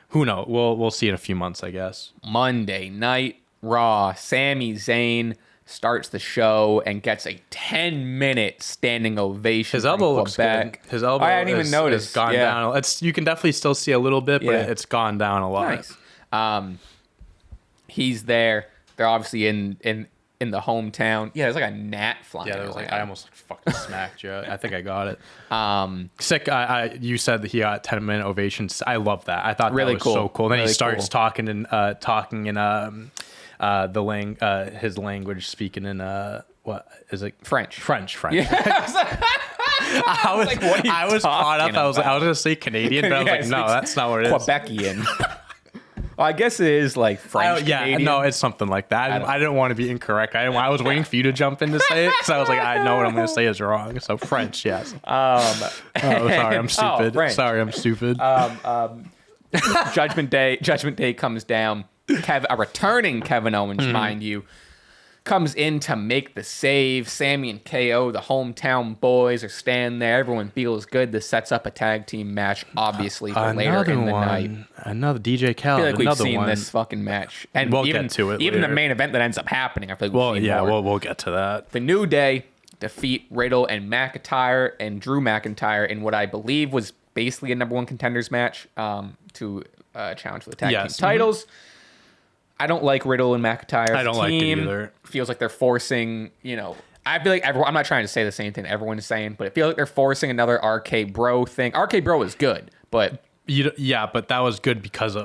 who knows? We'll see in a few months, I guess. Monday Night Raw. Sami Zayn starts the show and gets a 10-minute standing ovation. His elbow looks good. His elbow I hadn't even noticed. Has gone down. You can definitely still see a little bit, but it's gone down a lot. Nice. He's there. They're obviously in the hometown. Yeah, there's like a gnat flying. Yeah, there was I almost fucking smacked you. I think I got it. Sick. You said that he got 10-minute ovations. I love that. I thought really that was so cool. Then really he starts talking in his language, speaking in what is it? French. Yeah. I was caught up. I was gonna say Canadian, but I was like, no, that's not what it is. Quebecian. Well, I guess it is like French. Canadian. No, it's something like that. I didn't want to be incorrect. I was waiting for you to jump in to say it, so I was like, I know what I'm going to say is wrong. So French, yes. Sorry, I'm stupid. Sorry, I'm stupid. Judgment Day comes down. A returning Kevin Owens, mind you, comes in to make the save. Sami and KO, the hometown boys, are standing there. Everyone feels good. This sets up a tag team match, obviously, for later in the night. Another DJ Khaled. I feel like we've seen this fucking match. And we'll get to it even later. the main event that ends up happening, I feel like we've seen more. We'll get to that. The New Day defeat Riddle and McIntyre and Drew McIntyre in what I believe was basically a number one contenders match to challenge for the tag team titles. I don't like Riddle and McIntyre. I don't like it either. Feels like they're forcing, I feel like I'm not trying to say the same thing everyone is saying, but it feels like they're forcing another RK Bro thing. RK Bro is good, but but that was good because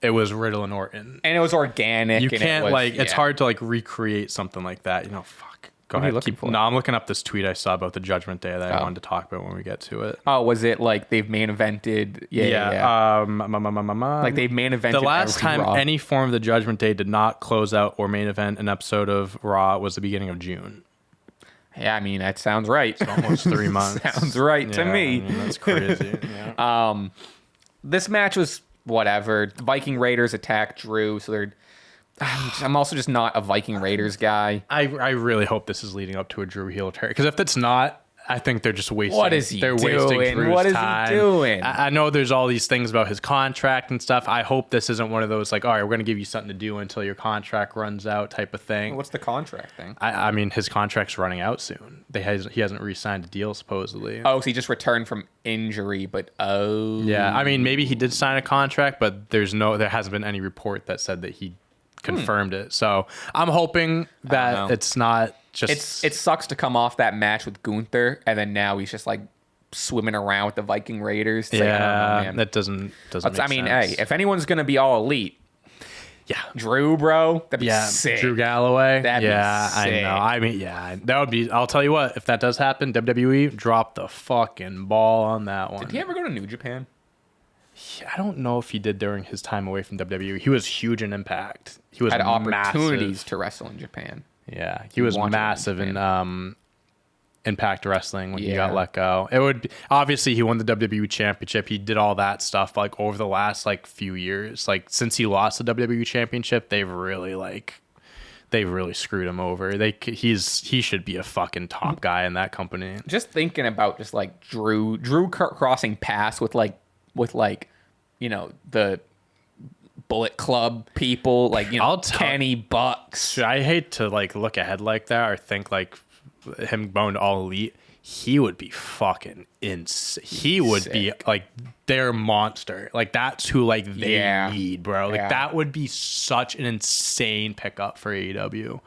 it was Riddle and Orton, and it was organic. You can't it's hard to recreate something like that. Fuck. Go ahead. No, I'm looking up this tweet I saw about the Judgment Day that I wanted to talk about when we get to it. Oh, was it like they've main evented? Yeah. Like they've main evented. The last time any form of the Judgment Day did not close out or main event an episode of Raw was the beginning of June. Yeah, I mean that sounds right. It's almost 3 months. Sounds right to me. That's crazy. Yeah. This match was whatever. The Viking Raiders attack Drew, so they're. I'm also just not a Viking Raiders guy. I really hope this is leading up to a Drew heel turn, because if it's not, I think they're just wasting. What is he doing? What is he doing? I know there's all these things about his contract and stuff. I hope this isn't one of those all right, we're going to give you something to do until your contract runs out type of thing. What's the contract thing? I mean, his contract's running out soon. He hasn't re-signed a deal supposedly. Oh, so he just returned from injury, but yeah. I mean, maybe he did sign a contract, but there hasn't been any report that said that he confirmed it. So I'm hoping that it's not just. It sucks to come off that match with Gunther and then now he's just swimming around with the Viking Raiders. That doesn't make sense. Hey, if anyone's gonna be all elite, Yeah. Drew, bro. That'd be sick. Drew Galloway. That'd be sick. I know. I mean, that would be. I'll tell you what. If that does happen, WWE drop the fucking ball on that one. Did he ever go to New Japan? I don't know if he did during his time away from WWE. He was huge in Impact. He had opportunities to wrestle in Japan. Yeah, he was massive in Impact Wrestling when he got let go. It would obviously he won the WWE Championship. He did all that stuff like over the last like few years. Like since he lost the WWE Championship, they've really screwed him over. He should be a fucking top guy in that company. Just thinking about just like Drew crossing paths with you know, the Bullet Club people, like, you know, Kenny Bucks. I hate to like look ahead like that or think like him going to All Elite. He would be fucking insane. He would be like their monster. Like that's who like they need, bro. Like that would be such an insane pickup for AEW.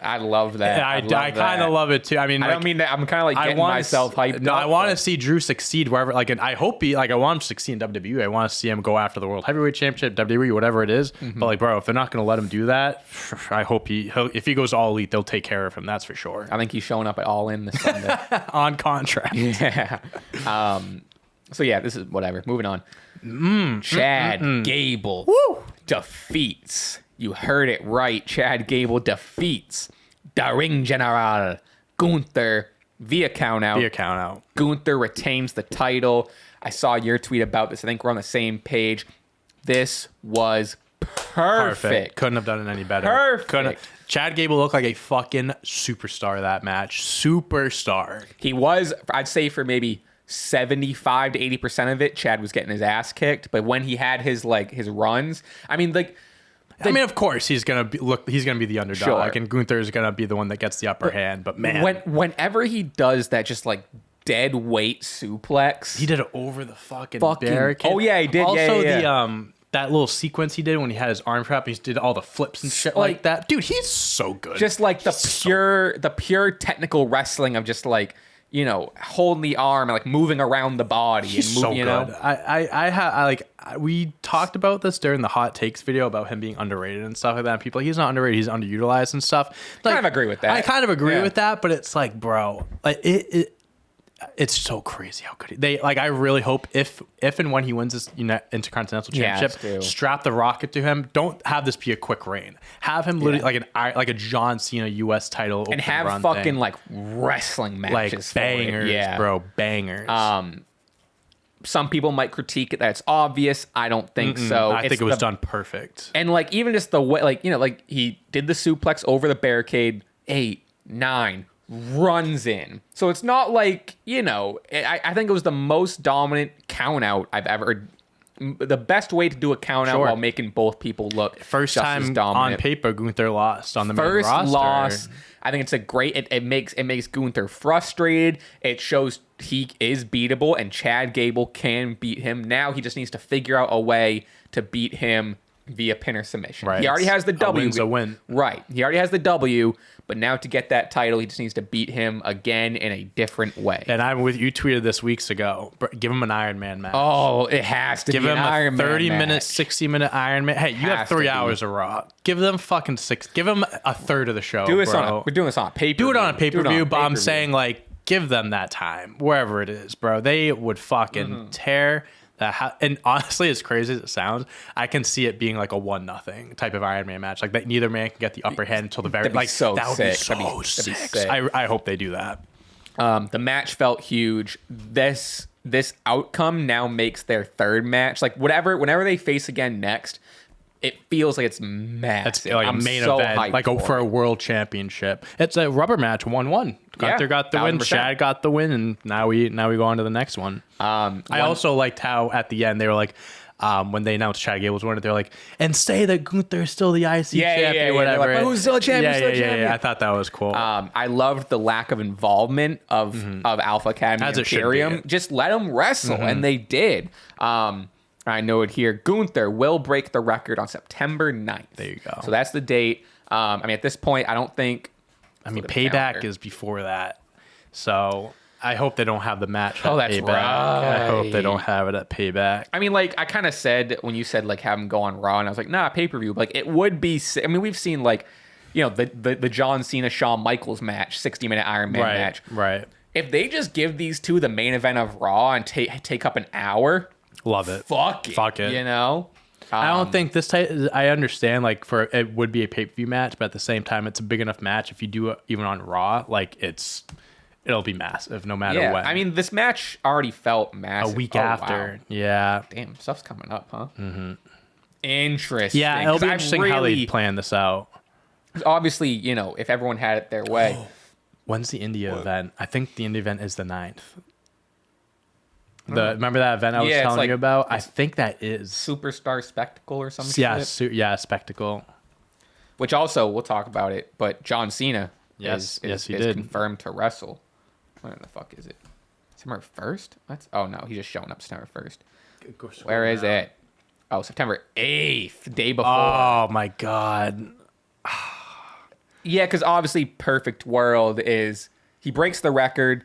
I love that. I kind of love it too. I mean, I don't mean that. I'm kind of like getting myself hyped. No, I want to see Drew succeed wherever. Like, and I hope I want him to succeed in WWE. I want to see him go after the World Heavyweight Championship, WWE, whatever it is. Mm-hmm. But like, bro, if they're not going to let him do that, I hope if he goes All Elite, they'll take care of him. That's for sure. I think he's showing up at All In this Sunday on contract. Yeah. So yeah, this is whatever. Moving on. Chad Gable defeats. You heard it right. Chad Gable defeats the Ring General Gunther via countout. Gunther retains the title. I saw your tweet about this. I think we're on the same page. This was perfect. Couldn't have done it any better. Chad Gable looked like a fucking superstar that match. Superstar. He was, I'd say for maybe 75 to 80% of it, Chad was getting his ass kicked. But when he had his runs, I mean, of course he's gonna be the underdog, sure. And Gunther is gonna be the one that gets the upper hand. But man, whenever he does that, just like dead weight suplex, he did it over the fucking barricade. Oh yeah, he did. Also, that little sequence he did when he had his arm trap, he did all the flips and shit like that. Dude, he's so good. Just like the pure technical wrestling of just like, you know, holding the arm and like moving around the body. He's and moving, so good. We talked about this during the hot takes video about him being underrated and stuff like that. And people he's not underrated, he's underutilized and stuff. Like, I kind of agree with that. I kind of agree with that, but it's like, bro, like it's so crazy how good I really hope if and when he wins this Intercontinental Championship, strap the rocket to him. Don't have this be a quick reign. Have him literally like a John Cena US title and have fucking like wrestling matches, like bangers, bro, bangers. Some people might critique it that it's obvious. I don't think so. I think it was done perfect. And like even just the way, like, you know, like he did the suplex over the barricade, 8, 9. Runs in. So it's not like, you know, I think it was the most dominant count out I've ever, the best way to do a count out while making both people look first just time as dominant. On paper Gunther lost on the main first roster. Loss. I think it's a great, it makes Gunther frustrated. It shows he is beatable and Chad Gable can beat him. Now he just needs to figure out a way to beat him via pin or submission. Right. He already has the W. A win's a win. Right. He already has the W. But now to get that title, he just needs to beat him again in a different way. And I'm with you. Tweeted this weeks ago. Give him an Iron Man match. Oh, it has to be an Iron Man. Give him a 30-minute, 60-minute Iron Man. Hey, you have 3 hours of Raw. Give them fucking 6. Give them a third of the show. We're doing this on a pay-per-view. Do it on a pay-per-view. But I'm saying like give them that time wherever it is, bro. They would fucking tear. And honestly, as crazy as it sounds, I can see it being like a 1-0 type of Iron Man match. Like that, neither man can get the upper hand until the very. Like so that would sick. be so sick. I hope they do that. The match felt huge. This outcome now makes their third match. Like whenever they face again next, it feels like it's massive. It's like a main event, like for a world championship. It's a rubber match, 1-1. Gunther got the win, Chad got the win, and now we go on to the next one. I also liked how at the end they were like, when they announced Chad Gable's winner, they're like, and say that Gunther's still the IC champion, whatever. Like, who's still a champion? Yeah. I thought that was cool. I loved the lack of involvement of Alpha Academy and Imperium. Just let them wrestle, and they did. I know it here. Gunther will break the record on September 9th. There you go. So that's the date. I mean, at this point, I don't think... Payback is before that. So I hope they don't have the match. Oh, that's Payback. right. I hope they don't have it at Payback. I mean, like, I kind of said when you said like have him go on Raw, and I was like, nah, pay-per-view. Like, it would be. I mean, we've seen like, you know, the John Cena Shawn Michaels match, 60-minute Iron Man match. Right. If they just give these two the main event of Raw and take up an hour, love it. Fuck it. You know. I don't think this type. I understand, like, for it would be a pay-per-view match, but at the same time, it's a big enough match. If you do it even on Raw, like, it'll be massive no matter what. I mean, this match already felt massive. A week after. Wow. Yeah. Damn, stuff's coming up, huh? Mm-hmm. Interesting. Yeah, it'll be interesting how they plan this out. Obviously, you know, if everyone had it their way. When's the India event? I think the India event is the 9th. Remember that event I was telling you about? I think that is Superstar Spectacle or something. Yeah, Spectacle. Which also we'll talk about it, but John Cena is did. confirmed to wrestle. When the fuck is it? September 1st? Oh no, he's just showing up September 1st. Where is it? Oh, September 8th, day before. Oh my god. Yeah, because obviously Perfect World is he breaks the record.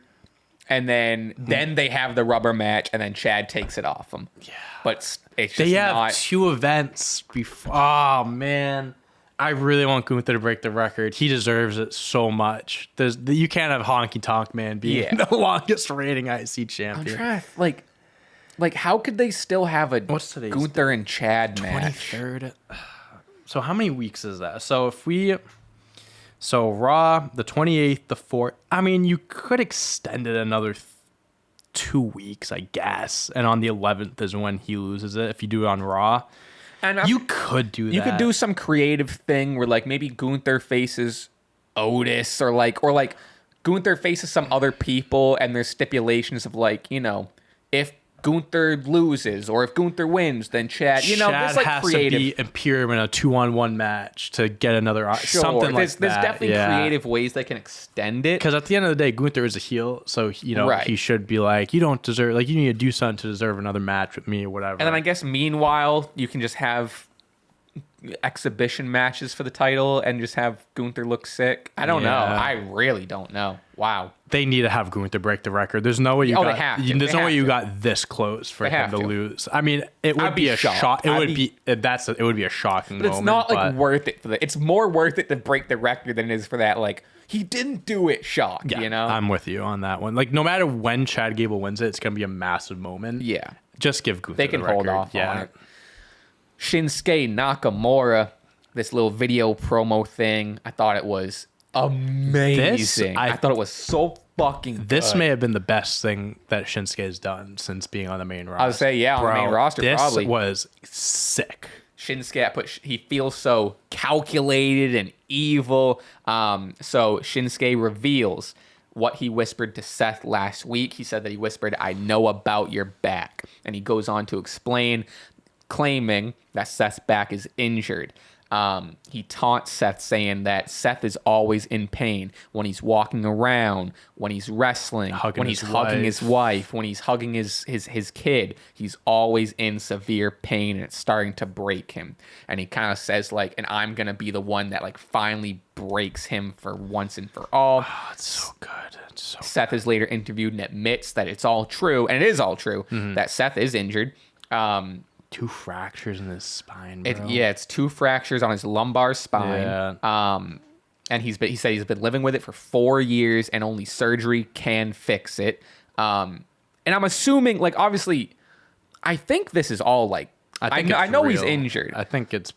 And then they have the rubber match, and then Chad takes it off him. Yeah, but it's just they have 2 events before. Oh man, I really want Gunther to break the record. He deserves it so much. You can't have Honky Tonk Man being the longest reigning IC champion. I'm trying to like how could they still have a Gunther and Chad match? 23rd. So how many weeks is that? So Raw, the 28th, the 4th. I mean, you could extend it another 2 weeks, I guess. And on the 11th is when he loses it. If you do it on Raw, and you could do that. You could do some creative thing where like maybe Gunther faces Otis, or like Gunther faces some other people, and there's stipulations of like, you know, if Gunther loses or if Gunther wins, then Chad, you know, Chad this like has creative. To be Imperium in a 2-on-1 match to get another something like that. There's definitely creative ways they can extend it. Because at the end of the day, Gunther is a heel, so you know he should be like, you don't deserve, like, you need to do something to deserve another match with me or whatever. And then I guess meanwhile, you can just have exhibition matches for the title and just have Gunther look sick. I don't know. I really don't know. Wow. They need to have Gunther break the record. There's no way you there's no way you got this close for him to lose. I mean, it would be a shock. It would be a shocking moment. It's not like worth it for that. It's more worth it to break the record than it is for that like he didn't do it shock, you know? I'm with you on that one. Like, no matter when Chad Gable wins it, it's going to be a massive moment. Yeah. Just give Gunther the record. They can hold off on it. Shinsuke Nakamura, this little video promo thing, I thought it was amazing. I thought it was so fucking good. This may have been the best thing that Shinsuke has done since being on the main roster. I would say, on the main roster, probably. This was sick. Shinsuke, he feels so calculated and evil. So Shinsuke reveals what he whispered to Seth last week. He said that he whispered, "I know about your back." And he goes on to explain, claiming that Seth's back is injured. He taunts Seth, saying that Seth is always in pain when he's walking around, when he's wrestling, when he's hugging his wife, when he's hugging his kid. He's always in severe pain, and it's starting to break him. And he kind of says like, and I'm going to be the one that like finally breaks him for once and for all. Oh, it's so good. Seth is later interviewed and admits that it's all true, and it is all true, that Seth is injured. 2 fractures in his spine, bro. It's 2 fractures on his lumbar spine. Yeah. And he said he's been living with it for 4 years, and only surgery can fix it. And I'm assuming, like, obviously, I think this is all like. I know he's injured. I think it's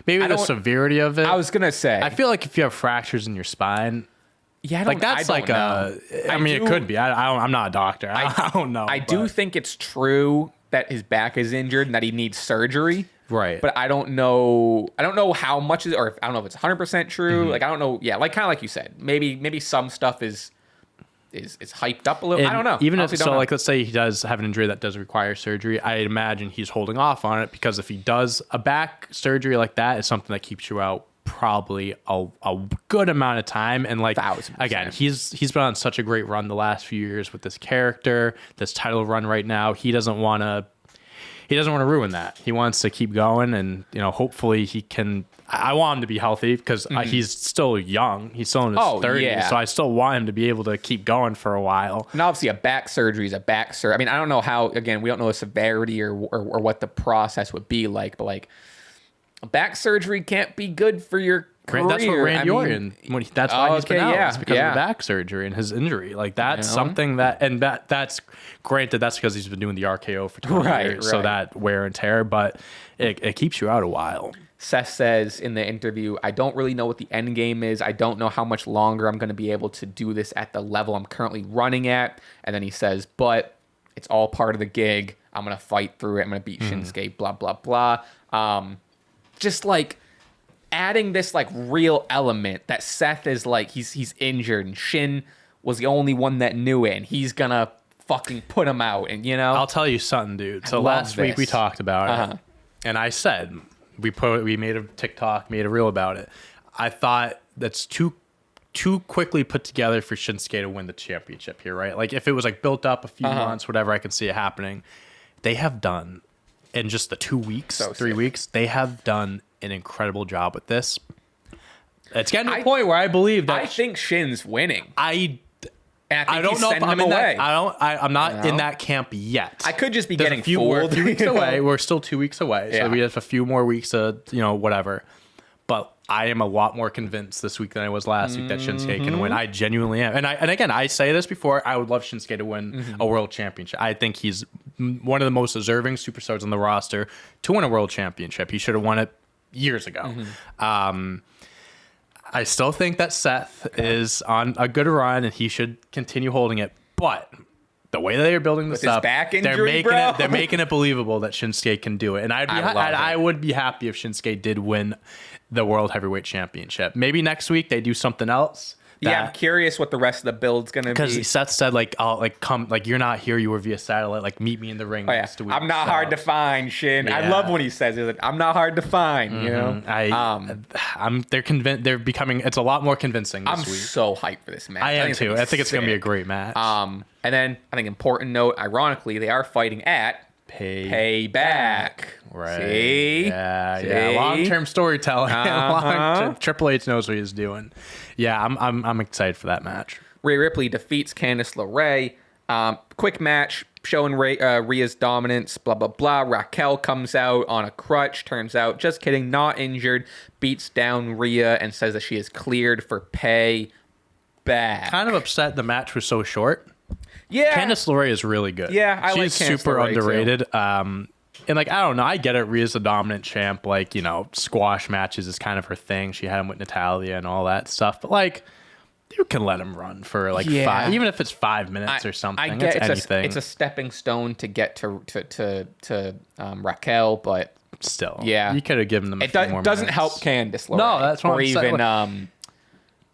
maybe the severity of it. I was gonna say. I feel like if you have fractures in your spine. Yeah, I mean, it could be. I'm not a doctor. I don't know. I do think it's true that his back is injured and that he needs surgery. Right. But I don't know how much or I don't know if it's 100% true. Like, I don't know. Yeah, like kind of like you said. Maybe some stuff is hyped up a little. I don't know. Even if like, let's say he does have an injury that does require surgery, I imagine he's holding off on it, because if he does a back surgery like that, it's something that keeps you out probably a good amount of time. And like, 1,000%. Again, he's been on such a great run the last few years with this character, this title run right now. He doesn't want to, he doesn't want to ruin that. He wants to keep going, and hopefully he can. I want him to be healthy because he's still young. He's still in his 30s, so I still want him to be able to keep going for a while. And obviously, a back surgery is a back surgery. I mean, I don't know how. Again, we don't know the severity or what the process would be like, but like a back surgery can't be good for your career. That's what Randy Orton. That's why he's been out. It's because of the back surgery and his injury. Like that's something that's granted. That's because he's been doing the RKO for 20 years, so that wear and tear. But it keeps you out a while. Seth says in the interview, I don't really know what the end game is. I don't know how much longer I'm going to be able to do this at the level I'm currently running at. And then he says, but it's all part of the gig. I'm going to fight through it. I'm going to beat Shinsuke, blah, blah, blah. Just like adding this like real element that Seth is like, he's injured and Shin was the only one that knew it. And he's going to fucking put him out. And I'll tell you something, dude. So last week we talked about it. And I said... We made a TikTok, made a reel about it. I thought that's too quickly put together for Shinsuke to win the championship here, right? Like if it was like built up a few months, whatever, I can see it happening. They have done in just the 2 weeks, 3 weeks, they have done an incredible job with this. It's getting to a point where I believe that I think Shin's winning. I don't know if I'm in that. I'm not in that camp yet. I could just be getting fooled. 2 weeks away. We're still 2 weeks away, so we have a few more weeks to whatever. But I am a lot more convinced this week than I was last week that Shinsuke can win. I genuinely am. And again, I say this before. I would love Shinsuke to win a world championship. I think he's one of the most deserving superstars on the roster to win a world championship. He should have won it years ago. I still think that Seth is on a good run and he should continue holding it. But the way that they're building this up, they're making it believable that Shinsuke can do it. And I would be happy if Shinsuke did win the World Heavyweight Championship. Maybe next week they do something else. I'm curious what the rest of the build's gonna be. Because Seth said come you're not here, you were via satellite. Like meet me in the ring next week. I'm not hard to find, Shin. I love when he says it. Like, I'm not hard to find. You know. They're convinced. They're becoming. It's a lot more convincing this week. I'm so hyped for this match. I am too. I think it's gonna be a great match. And then I think important note. Ironically, they are fighting at Payback. Right. See? Yeah. Long-term storytelling. Triple H knows what he's doing. Yeah, I'm excited for that match. Rhea Ripley defeats Candice LeRae. Quick match showing Rhea's dominance. Blah blah blah. Raquel comes out on a crutch. Turns out, just kidding, not injured. Beats down Rhea and says that she is cleared for Payback. Kind of upset the match was so short. Yeah, Candice LeRae is really good. Yeah, I like Candice She's super LeRae underrated. Too. And like, I don't know, I get it. Rhea's a dominant champ. Like, squash matches is kind of her thing. She had him with Natalia and all that stuff. But like, you can let him run for like 5, even if it's 5 minutes or something. I get it's a stepping stone to get to Raquel, but still, you could have given them. It doesn't help Candice LeRae. No, that's what I'm saying. Or even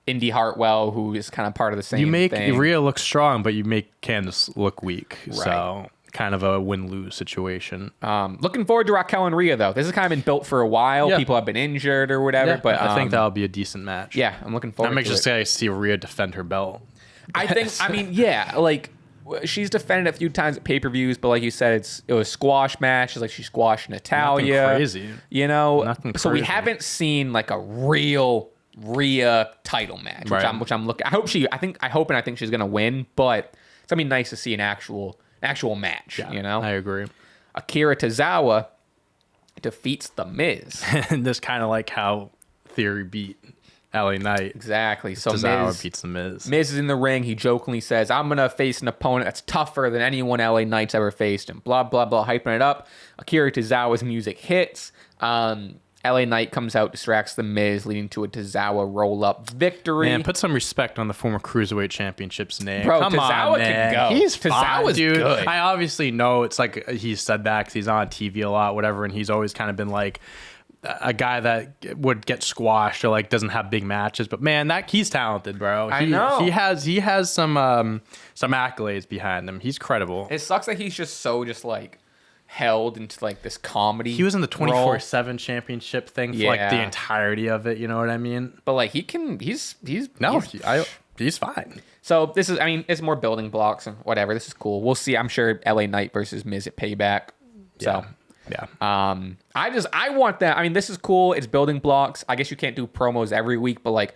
Indy Hartwell, who is kind of part of the same thing. You make Rhea look strong, but you make Candice look weak. Right. So kind of a win-lose situation. Looking forward to Raquel and Rhea, though. This has kind of been built for a while. Yeah. People have been injured or whatever. But I think that'll be a decent match. Yeah, I'm looking forward to it. I'm excited to see Rhea defend her belt. She's defended a few times at pay-per-views, but like you said, it was squash match. It's like she squashed Natalia. Nothing crazy. Nothing crazy. So we haven't seen like a real Rhea title match, which I'm looking. I hope and I think she's gonna win, but it's gonna be nice to see an actual match. Yeah, I agree. Akira Tazowa defeats The Miz. And that's kind of like how Theory beat LA Knight. Exactly. So Tazowa beats The Miz. Miz is in the ring. He jokingly says, "I'm gonna face an opponent that's tougher than anyone LA Knight's ever faced," and blah blah blah, hyping it up. Akira Tazawa's music hits. LA Knight comes out, distracts The Miz, leading to a Tazowa roll-up victory. Man, put some respect on the former Cruiserweight Championship's name. Bro, Come Tazowa on, man. can go. He's Tazowa's dude. Good. I obviously know it's like he's said that because he's on TV a lot, whatever, and he's always kind of been like a guy that would get squashed or like doesn't have big matches. But man, he's talented, bro. I know. He has some accolades behind him. He's credible. It sucks that he's just like held into like this comedy. He was in the 24/7 championship thing for like the entirety of it. You know what I mean? But like he's fine. So this is, it's more building blocks and whatever. This is cool. We'll see. I'm sure LA Knight versus Miz at Payback. So Yeah. I want that. I mean, this is cool. It's building blocks. I guess you can't do promos every week, but like,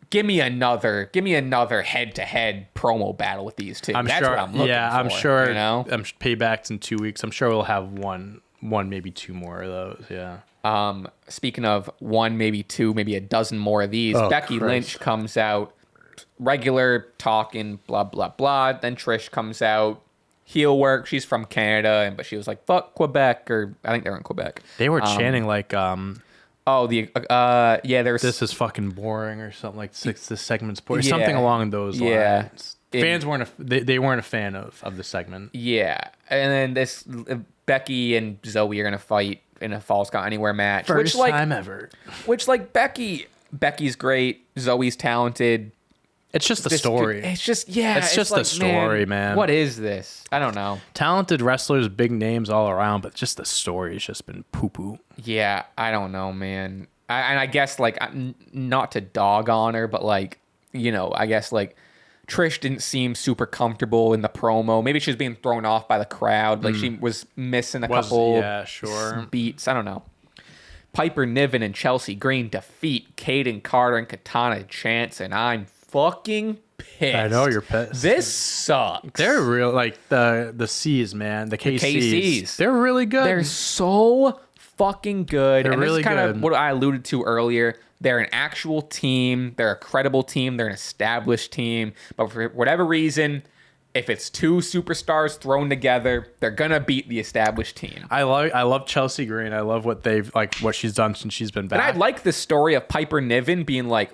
give me another head-to-head promo battle with these two. That's sure. what I'm looking for. I'm sure. You know? Payback's in 2 weeks. I'm sure we'll have one, maybe two more of those. Yeah. Speaking of one, maybe two, maybe a dozen more of these, Becky Lynch comes out, regular talking, blah, blah, blah. Then Trish comes out, heel work. She's from Canada, but she was like, fuck Quebec, or I think they're in Quebec. They were chanting like, there's... This is fucking boring or something like this segment's boring. Yeah. Something along those lines. Yeah. Fans they weren't a fan of the segment. Yeah. And then this Becky and Zoe are going to fight in a Falls Count Anywhere match. First time ever. Which, like, Becky's great. Zoe's talented. It's just the story. It's just, yeah. It's just like, the story, man. What is this? I don't know. Talented wrestlers, big names all around, but just the story has just been poo-poo. Yeah, I don't know, man. And I guess, like, not to dog on her, but, like, you know, I guess, like, Trish didn't seem super comfortable in the promo. Maybe she was being thrown off by the crowd. Like, she was missing a couple beats. I don't know. Piper Niven and Chelsea Green defeat Kaden Carter and Katana Chance, and I'm fucking pissed. I know you're pissed. This sucks. They're real, like, the C's, man. The KCs. They're really good. They're so fucking good. They're really this is kind good. of what I alluded to earlier. They're an actual team. They're a credible team. They're an established team. But for whatever reason, if it's two superstars thrown together, they're gonna beat the established team. I love Chelsea Green. I love what she's done since she's been back. And I like the story of Piper Niven being like,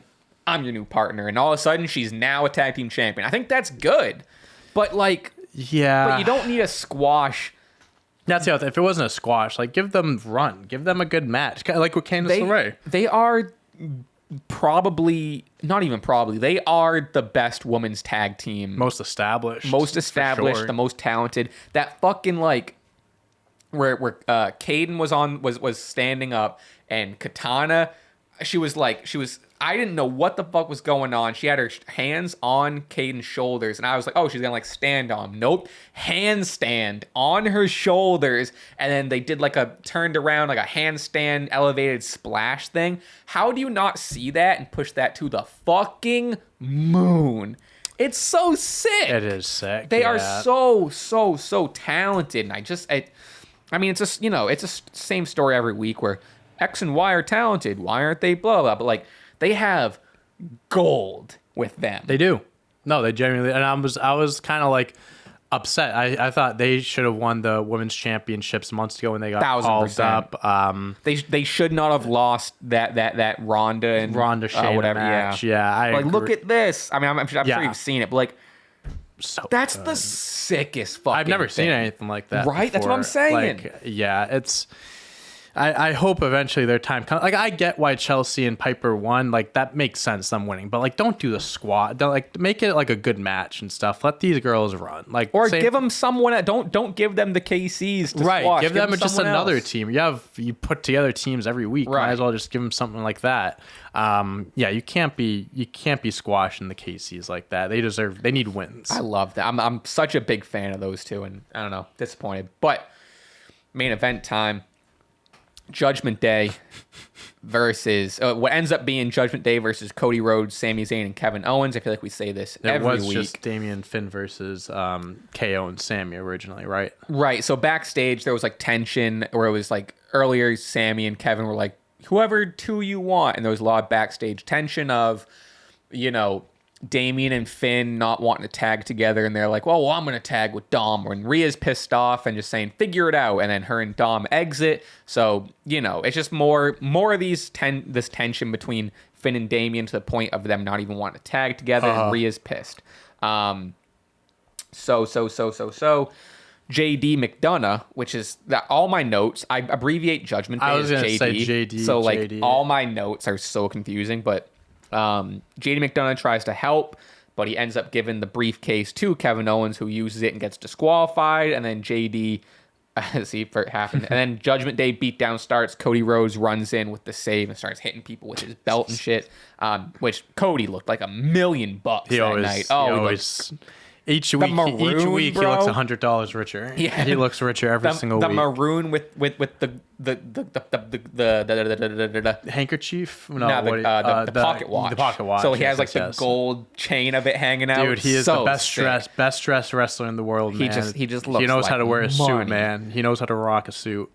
I'm your new partner, and all of a sudden she's now a tag team champion. I think that's good. But like, yeah. But you don't need a squash. That's the other thing. If it wasn't a squash, like, give them a run. Give them a good match. Like with Candice LeRae. They are not even probably, they are the best women's tag team. Most established, sure. The most talented. That fucking, like, where Kaden was standing up, and Katana, I didn't know what the fuck was going on. She had her hands on Kaden's shoulders, and I was like, oh, she's gonna, like, stand on him. Nope. Handstand on her shoulders, and then they did, like, a turned around, like, a handstand elevated splash thing. How do you not see that and push that to the fucking moon? It's so sick. It is sick. They are so talented, and I mean, it's just, you know, it's a same story every week where X and Y are talented. Why aren't they blah, blah, but, like, they have gold with them. They do. No, they genuinely. And I was kind of like upset. I thought they should have won the women's championships months ago when they got 1000%. called up. They should not have lost that Ronda and Shayna whatever match. Yeah, I like agree. look at this. I mean, I'm sure you've seen it, but like, that's good. The sickest fucking. I've never seen anything like that. Right, before. that's what I'm saying. Like, yeah, it's. I hope eventually their time comes. Like, I get why Chelsea and Piper won. Like, that makes sense, them winning. But, like, don't do the squat. Don't, like, make it, like, a good match and stuff. Let these girls run. Like, or give them someone. Don't give them the KCs to right. squash. Give them just another else. team. You put together teams every week. Right. Might as well just give them something like that. Yeah, you can't be squashing the KCs like that. They need wins. I love that. I'm such a big fan of those two, and I don't know, disappointed. But main event time. Judgment Day versus what ends up being Judgment Day versus Cody Rhodes, Sami Zayn, and Kevin Owens. I feel like we say this every week. It was just Damian Finn versus KO and Sami originally, right? Right. So backstage there was like tension where it was like earlier Sami and Kevin were like, whoever two you want, and there was a lot of backstage tension of, you know, Damian and Finn not wanting to tag together, and they're like, well, I'm going to tag with Dom. When Rhea's pissed off and just saying, figure it out, and then her and Dom exit. So, you know, it's just more of this tension between Finn and Damian to the point of them not even wanting to tag together, and Rhea's pissed. So JD McDonough, which is all my notes, I abbreviate Judgment Day as JD. I was going to say JD. So, like, JD. All my notes are so confusing, but JD McDonough tries to help, but he ends up giving the briefcase to Kevin Owens, who uses it and gets disqualified. And then JD, see for it happened. And then Judgment Day beatdown starts. Cody Rhodes runs in with the save and starts hitting people with his belt and shit. Which Cody looked like $1 million that night. Each week, maroon, he looks bro. $100 richer. Yeah. He looks richer every single the week. maroon with the handkerchief? No, the pocket watch. The pocket watch. So he has like the gold chain of it hanging out. Dude, he is so the best dressed wrestler in the world, man. He just looks. He knows like how to wear a money. suit, man. He knows how to rock a suit.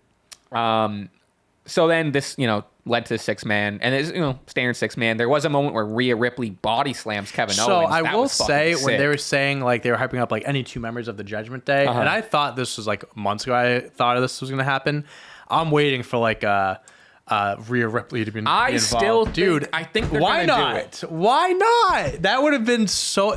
So then this, led to the 6-man, and it's, standard 6-man. There was a moment where Rhea Ripley body slams Kevin Owens. So I That will was fucking say, when sick. they were saying, like, they were hyping up, like, any 2 members of the Judgment Day, and I thought this was, like, months ago I thought this was going to happen. I'm waiting for, like, Rhea Ripley to be involved. I think they're why gonna not? do it. Why not? That would have been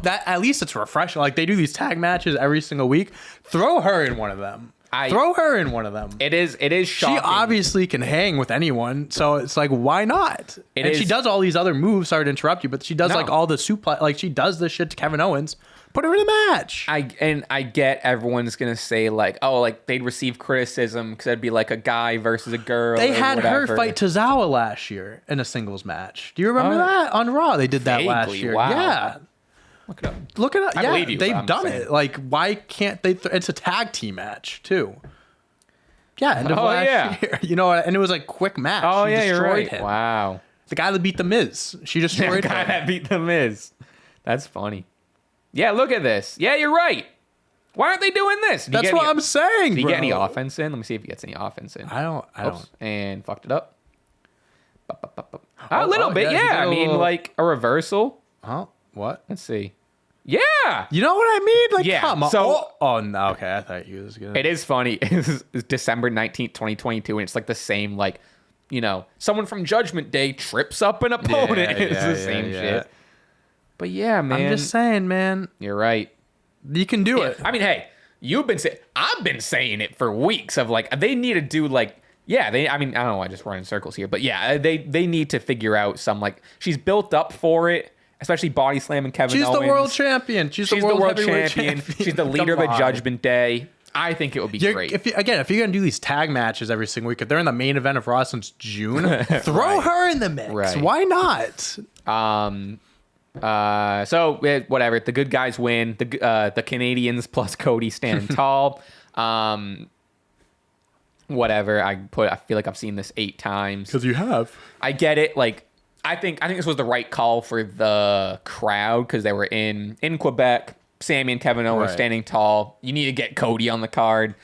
at least it's refreshing. Like, they do these tag matches every single week. Throw her in one of them. Throw her in one of them. It is shocking. She obviously can hang with anyone, so it's like, why not? She does all these other moves. Sorry to interrupt you, but she does like all the suplex. Like, she does this shit to Kevin Owens. Put her in a match. I get everyone's gonna say like, oh, like they'd receive criticism because it'd be like a guy versus a girl. They had whatever. her fight Tazowa last year in a singles match. Do you remember that on Raw? They did that last year. Wow. Yeah. Look it up. I believe you. They've done it. Like, why can't they? It's a tag team match too. Yeah, end of last year. And it was like quick match. Oh, She you're right. him. Wow. The guy that beat The Miz. She destroyed The guy him. that beat The Miz. That's funny. Yeah, look at this. Yeah, you're right. Why aren't they doing this? That's what I'm saying, Do you bro. get any offense in? Let me see if he gets any offense in. I don't. And fucked it up. A little bit, yeah. I mean, like a reversal. Oh, what? Let's see. Yeah. You know what I mean? Like, Yeah, come on. so- Oh, no. Okay, I thought you was gonna. It is funny. It's December 19th, 2022, and it's like the same, like, someone from Judgment Day trips up an opponent. It's the same shit. But yeah, man. I'm just saying, man. You're right. You can do it. I mean, hey, I've been saying it for weeks of like, they need to do like, I don't know, I just run in circles here, but yeah, they need to figure out some, like, she's built up for it. Especially body slamming Kevin Owens. She's the world champion. She's the world champion. She's the leader of the Judgment Day. I think it would be great. If you're going to do these tag matches every single week, if they're in the main event of Raw since June, throw her in the mix. Right. Why not? Whatever. The good guys win. The Canadians plus Cody standing tall. Whatever. I feel like I've seen this 8 times. Because you have. I get it. Like, I think this was the right call for the crowd because they were in Quebec. Sami and Kevin Owens were standing tall. You need to get Cody on the card.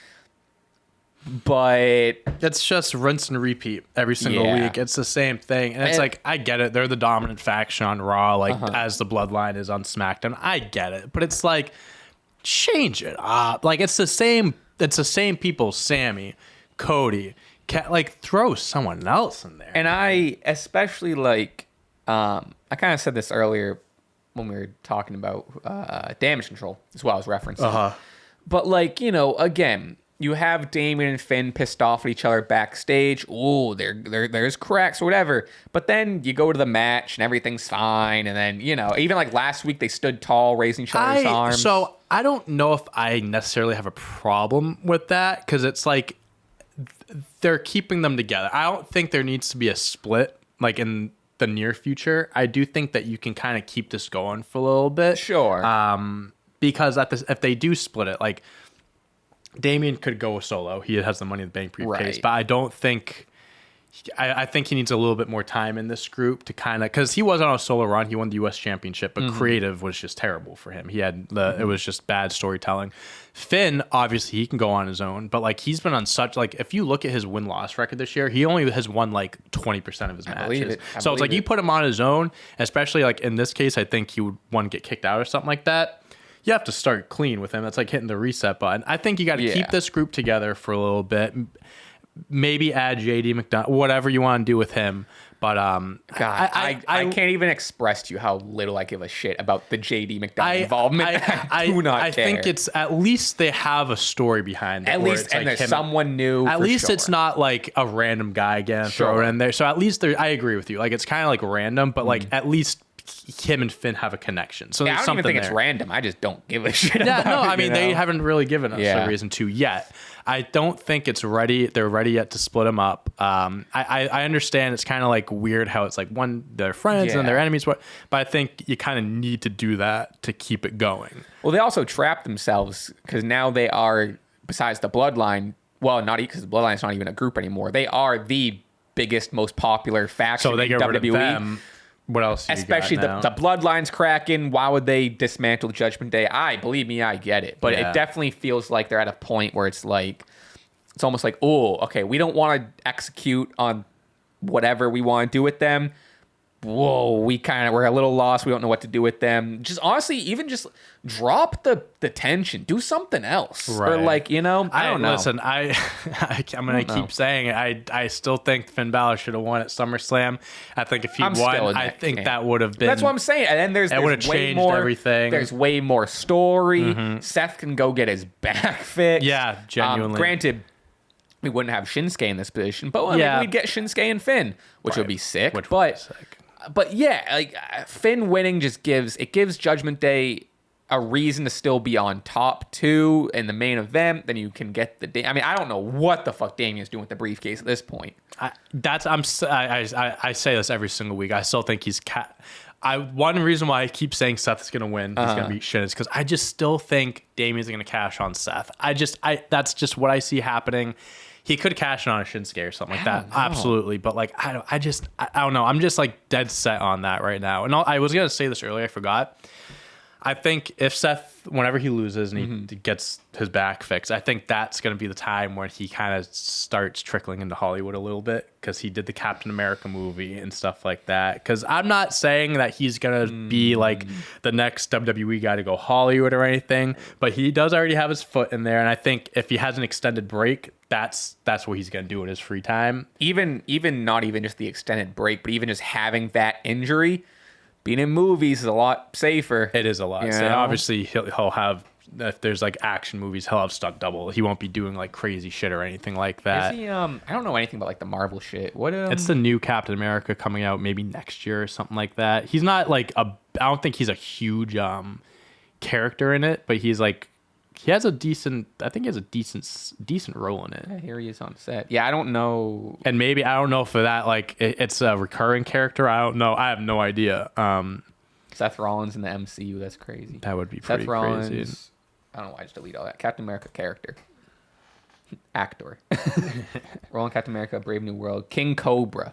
But it's just rinse and repeat every single week. It's the same thing. And it's like, I get it. They're the dominant faction on Raw, like as the Bloodline is on SmackDown. I get it. But it's like, change it up. Like, it's the same people, Sami, Cody. Like, throw someone else in there. And I especially like, I kind of said this earlier when we were talking about Damage Control as well as referencing. But like, again, you have Damien and Finn pissed off at each other backstage. Oh, there's cracks or whatever. But then you go to the match and everything's fine. And then, even like last week they stood tall, raising each other's arms. So I don't know if I necessarily have a problem with that because it's like, they're keeping them together. I don't think there needs to be a split like in the near future. I do think that you can kind of keep this going for a little bit. Sure. Because if they do split it, like Damien could go solo. He has the Money in the Bank briefcase, but I don't think. I think he needs a little bit more time in this group to kind of, because he was on a solo run. He won the U.S. championship, but creative was just terrible for him. He had it was just bad storytelling. Finn, obviously, he can go on his own, but like he's been on such, like, if you look at his win-loss record this year, he only has won like 20% of his matches. So it's like you put him on his own, especially like in this case, I think he would get kicked out or something like that. You have to start clean with him. That's like hitting the reset button. I think you got to keep this group together for a little bit. Maybe add JD McDonald, whatever you want to do with him. But God, I can't even express to you how little I give a shit about the JD McDonald involvement. I do not care. I think it's at least they have a story behind it. At least, and there's someone new. At least it's not like a random guy again thrown in there. So at least I agree with you. Like, it's kind of like random, but like at least him and Finn have a connection. So I don't even think it's random. I just don't give a shit. Yeah, I mean, they haven't really given us a reason to yet. I don't think it's ready. They're ready yet to split them up. I understand it's kind of like weird how it's like they're friends and they're enemies, but I think you kind of need to do that to keep it going. Well, they also trap themselves because now they are, besides the Bloodline, well, not because the Bloodline is not even a group anymore. They are the biggest, most popular faction so they in get WWE. Rid of them. What else? Especially the Bloodline's cracking. Why would they dismantle Judgment Day? Believe me, I get it. But it definitely feels like they're at a point where it's like, it's almost like, oh, okay, we don't want to execute on whatever we want to do with them. Whoa, we're a little lost. We don't know what to do with them. Just honestly, even just drop the tension. Do something else. Right. Or like, I don't know. Listen, I'm going to keep saying it. I still think Finn Balor should have won at SummerSlam. I think if he won, I think that would have been... That's what I'm saying. And then there's way changed more, everything. There's way more story. Mm-hmm. Seth can go get his back fixed. Yeah, genuinely. Granted, we wouldn't have Shinsuke in this position, but maybe we'd get Shinsuke and Finn, which would be sick. But yeah, like Finn winning just gives Judgment Day a reason to still be on top too in the main event. Then you can get I don't know what the fuck Damien's doing with the briefcase at this point. I say this every single week. I still think he's one reason why I keep saying Seth is going to win, he's going to beat Shin, is because I just still think Damien's going to cash on Seth. That's just what I see happening. He could cash in on a Shinsuke or something like that. Absolutely. But like, I don't know. I'm just like dead set on that right now. And I was going to say this earlier. I forgot. I think if Seth, whenever he loses and he gets his back fixed, I think that's going to be the time when he kind of starts trickling into Hollywood a little bit, because he did the Captain America movie and stuff like that. Because I'm not saying that he's going to be like the next WWE guy to go Hollywood or anything, but he does already have his foot in there. And I think if he has an extended break, that's what he's going to do in his free time. Even not even just the extended break, but even just having that injury, being in movies is a lot safer. It is a lot safer. Obviously, he'll have, if there's like action movies, he'll have stunt double. He won't be doing like crazy shit or anything like that. Is he, I don't know anything about like the Marvel shit. What? It's the new Captain America coming out maybe next year or something like that. He's not like I don't think he's a huge character in it, but he's like, he has a decent role in it. Yeah, here he is on set. Yeah, I don't know. And maybe, I don't know for that, like, it's a recurring character. I don't know. I have no idea. Seth Rollins in the MCU, that's crazy. That would be pretty crazy. I don't know why I just delete all that. Captain America character. Actor. Roland Captain America, Brave New World. King Cobra,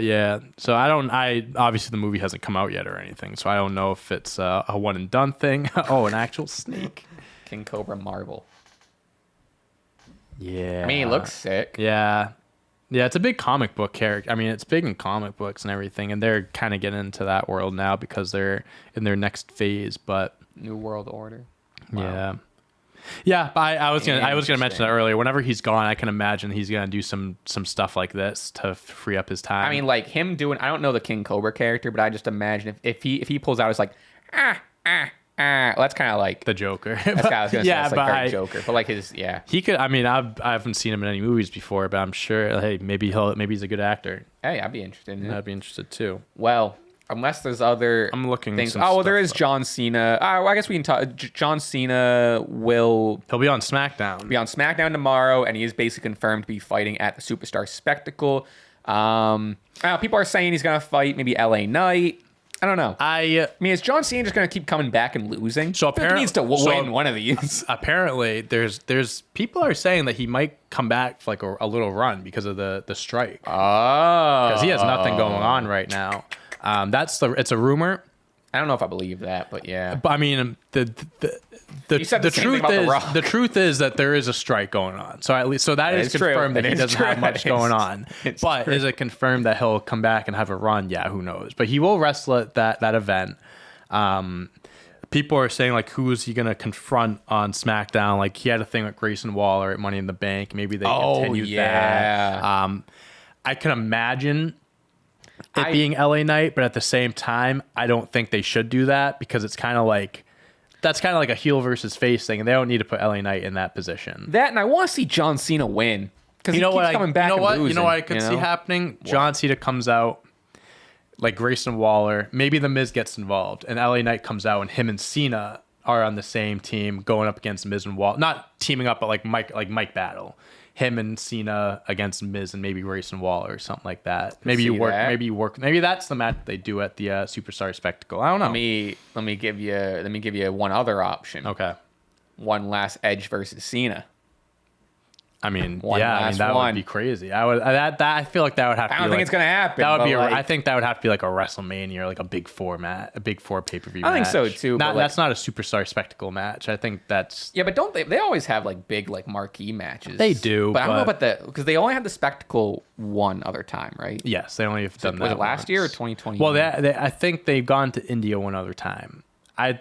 yeah. So obviously the movie hasn't come out yet or anything, so I don't know if it's a one and done thing. Oh, an actual snake. King Cobra Marvel. Yeah. I mean, he looks sick. Yeah. Yeah, it's a big comic book character. I mean, it's big in comic books and everything, and they're kind of getting into that world now because they're in their next phase, but... New World Order. Wow. Yeah. Yeah, but I was gonna mention that earlier. Whenever he's gone, I can imagine he's gonna do some stuff like this to free up his time. I mean, like him doing... I don't know the King Cobra character, but I just imagine if he pulls out, it's like... Well, that's kind of like the Joker. That's kind of, I was gonna say, it's like very Joker, but like his, yeah. He could. I mean, I haven't seen him in any movies before, but I'm sure. Hey, maybe he's a good actor. Hey, I'd be interested in it. I'd be interested too. Well, unless there's other. I'm looking. Things. Oh, well, there is John Cena. Well, I guess we can talk. John Cena will. He'll be on SmackDown. Be on SmackDown tomorrow, and he is basically confirmed to be fighting at the Superstar Spectacle. People are saying he's gonna fight maybe LA Knight. I don't know. I mean, is John Cena just going to keep coming back and losing? So apparently, he needs to win one of these. Apparently, there's people are saying that he might come back for like a little run because of the strike. Oh, because he has nothing going on right now. It's a rumor. I don't know if I believe that, but yeah. But I mean, the truth is that there is a strike going on. So at least that is confirmed that he doesn't have much going on. But is it confirmed that he'll come back and have a run? Yeah, who knows? But he will wrestle at that event. People are saying like, who is he going to confront on SmackDown? Like he had a thing with Grayson Waller at Money in the Bank. Maybe they continue that. I can imagine it being LA Knight, but at the same time, I don't think they should do that because it's kind of like that's kind of like a heel versus face thing, and they don't need to put LA Knight in that position. That, and I want to see John Cena win because he keeps coming back and losing. You know what I could see happening? What? John Cena comes out like Grayson Waller. Maybe The Miz gets involved, and LA Knight comes out, and him and Cena are on the same team going up against Miz and Wall. Not teaming up, but like Mike Battle. Him and Cena against Miz and maybe Race and Waller or something like that. Maybe you work. Maybe that's the match they do at the Superstar Spectacle. I don't know. Let me give you one other option. Okay. One last Edge versus Cena. I mean, that would be crazy. I feel like that would have to be. I don't think it's gonna happen. That would be. I think that would have to be like a WrestleMania or like a Big Four pay-per-view. I think so too. That's not a Superstar Spectacle match. I think that's. Yeah, but don't they always have like big like marquee matches? They do, but I don't know about because they only had the Spectacle one other time, right? Yes, they only have done that. Was it last year or 2020? Well, I think they've gone to India one other time.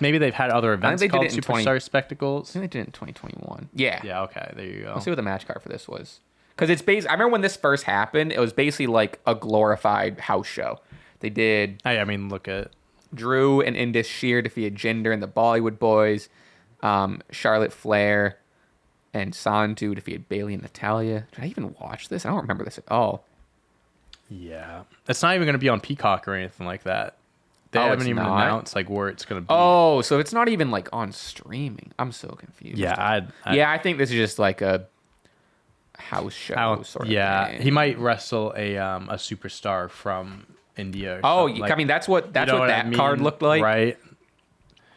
Maybe they've had other events called Superstar Spectacles. I think they did it in 2021. Yeah. Yeah, okay. There you go. Let's see what the match card for this was. Because it's basically, I remember when this first happened, it was basically like a glorified house show. They did... I mean, look at... Drew and Indus Sher defeated Jinder and the Bollywood Boys. Charlotte Flair and Santu defeated Bayley and Natalya. Did I even watch this? I don't remember this at all. Yeah. It's not even going to be on Peacock or anything like that. They haven't even announced like where it's gonna be. Oh, so it's not even like on streaming. I'm so confused. Yeah, I think this is just like a house show sort of thing. He might wrestle a superstar from India. Oh, I mean that's what that card looked like, right?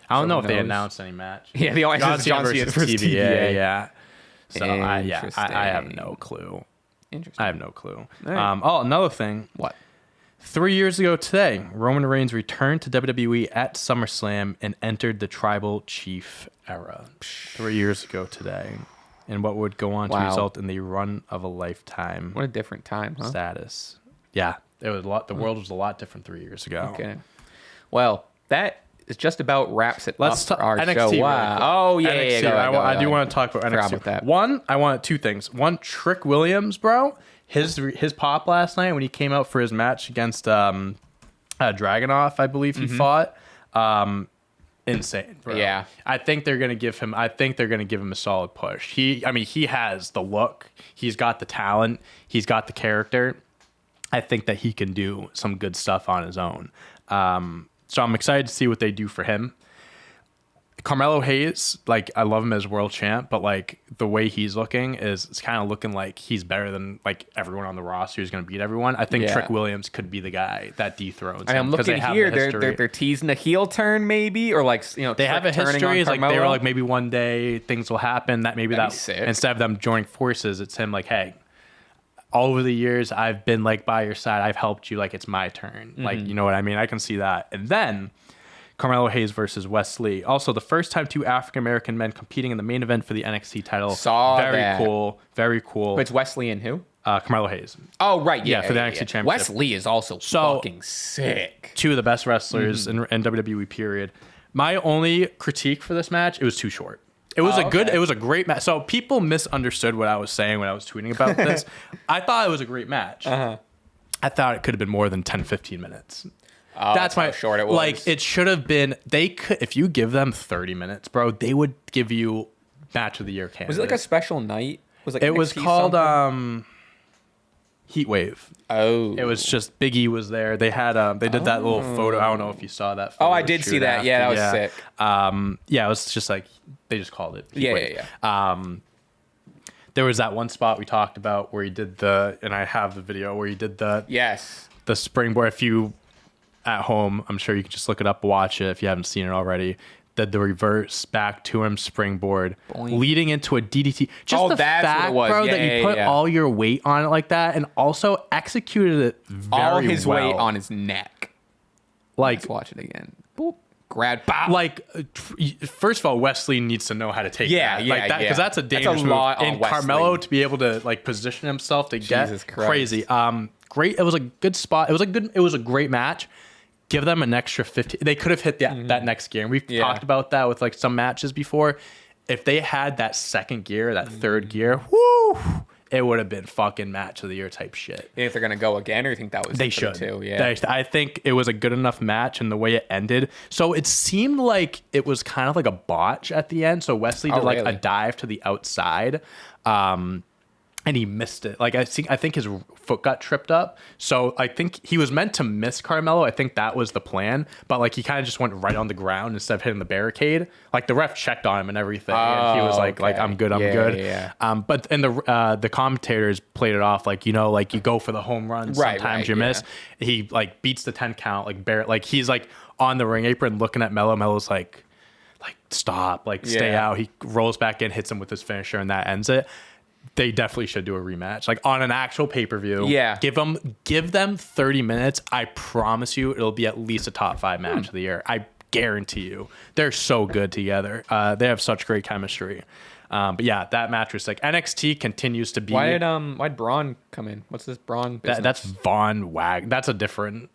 I don't know if they announced any match. Yeah, the only John Cena versus TVA. Yeah. So I have no clue. Interesting. I have no clue. Right. Another thing. What? 3 years ago today, Roman Reigns returned to WWE at SummerSlam and entered the Tribal Chief era. 3 years ago today. And what would go on to result in the run of a lifetime. What a different time, huh? Status. Yeah, it was a lot. The world was a lot different 3 years ago. Okay. Well, that is just about wraps it Let's up for our NXT show. Wow. Oh, yeah. NXT, Go I do want to talk about NXT. About that. One, I want two things. One, Trick Williams, bro. His pop last night when he came out for his match against Dragunov, I believe he fought. Insane, bro. Yeah. I think they're gonna give him a solid push. He has the look, he's got the talent, he's got the character. I think that he can do some good stuff on his own. So I'm excited to see what they do for him. Carmelo Hayes, like I love him as world champ, but like the way he's looking it's kind of looking like he's better than like everyone on the roster who's going to beat everyone. I think Trick Williams could be the guy that dethrones him. I'm looking here, they're teasing a heel turn maybe, or like they have a history. It's like they were like maybe one day things will happen that instead of them joining forces, it's him like, hey, all over the years I've been like by your side, I've helped you, like it's my turn. Like, you know what I mean? I can see that. And then Carmelo Hayes versus Wes Lee. Also, the first time two African-American men competing in the main event for the NXT title. Very cool. But it's Wes Lee and who? Carmelo Hayes. Oh, right. Yeah, for the NXT Championship. Wes Lee is also fucking sick. Two of the best wrestlers in WWE, period. My only critique for this match, it was too short. It was it was a great match. So people misunderstood what I was saying when I was tweeting about this. I thought it was a great match. I thought it could have been more than 10, 15 minutes. Oh, that's how short it was. Like it should have been. They could, if you give them 30 minutes, bro, they would give you match of the year candidate. Was it like a special night? It was called Heatwave. Oh, it was just Big E was there. They had they did that little photo. I don't know if you saw that photo. Oh, I did see that. Yeah, that was sick. Yeah, it was just like they just called it Heatwave. Yeah. There was that one spot we talked about where he did and I have the video where he did the springboard. If you at home, I'm sure you can just look it up, watch it if you haven't seen it already. The reverse back to him springboard, leading into a DDT. Just the fact, bro, that you put all your weight on it like that, and also executed it very well. All his weight on his neck. Like, let's watch it again. Boop. Grab. Bop. Like, first of all, Wesley needs to know how to take that. Because that's a dangerous move. And Carmelo to be able to like position himself to get crazy. Great. It was a good spot. It was a great match. Give them an extra 50. They could have hit that next gear. And we've talked about that with like some matches before. If they had that second gear, that third gear, whoo, it would have been fucking match of the year type shit. If they're gonna go again, or you think that was they should too? Yeah, I think it was a good enough match, and the way it ended. So it seemed like it was kind of like a botch at the end. So Wesley did like a dive to the outside. and he missed it. Like I think his foot got tripped up. So I think he was meant to miss Carmelo. I think that was the plan. But like he kind of just went right on the ground instead of hitting the barricade. Like the ref checked on him and everything, and he was like I'm good, I'm good. Yeah. But and the commentators played it off like like you go for the home run. Sometimes you miss. He like beats the 10 count like he's like on the ring apron looking at Melo. Melo's like stop, like stay out. He rolls back in, hits him with his finisher, and that ends it. They definitely should do a rematch, like on an actual pay-per-view. Yeah, give them 30 minutes. I promise you, it'll be at least a top 5 match of the year. I guarantee you. They're so good together. They have such great chemistry. But yeah, that match was like NXT continues to be. Why'd Braun come in? What's this Braun business? That's Von Wagner. That's a different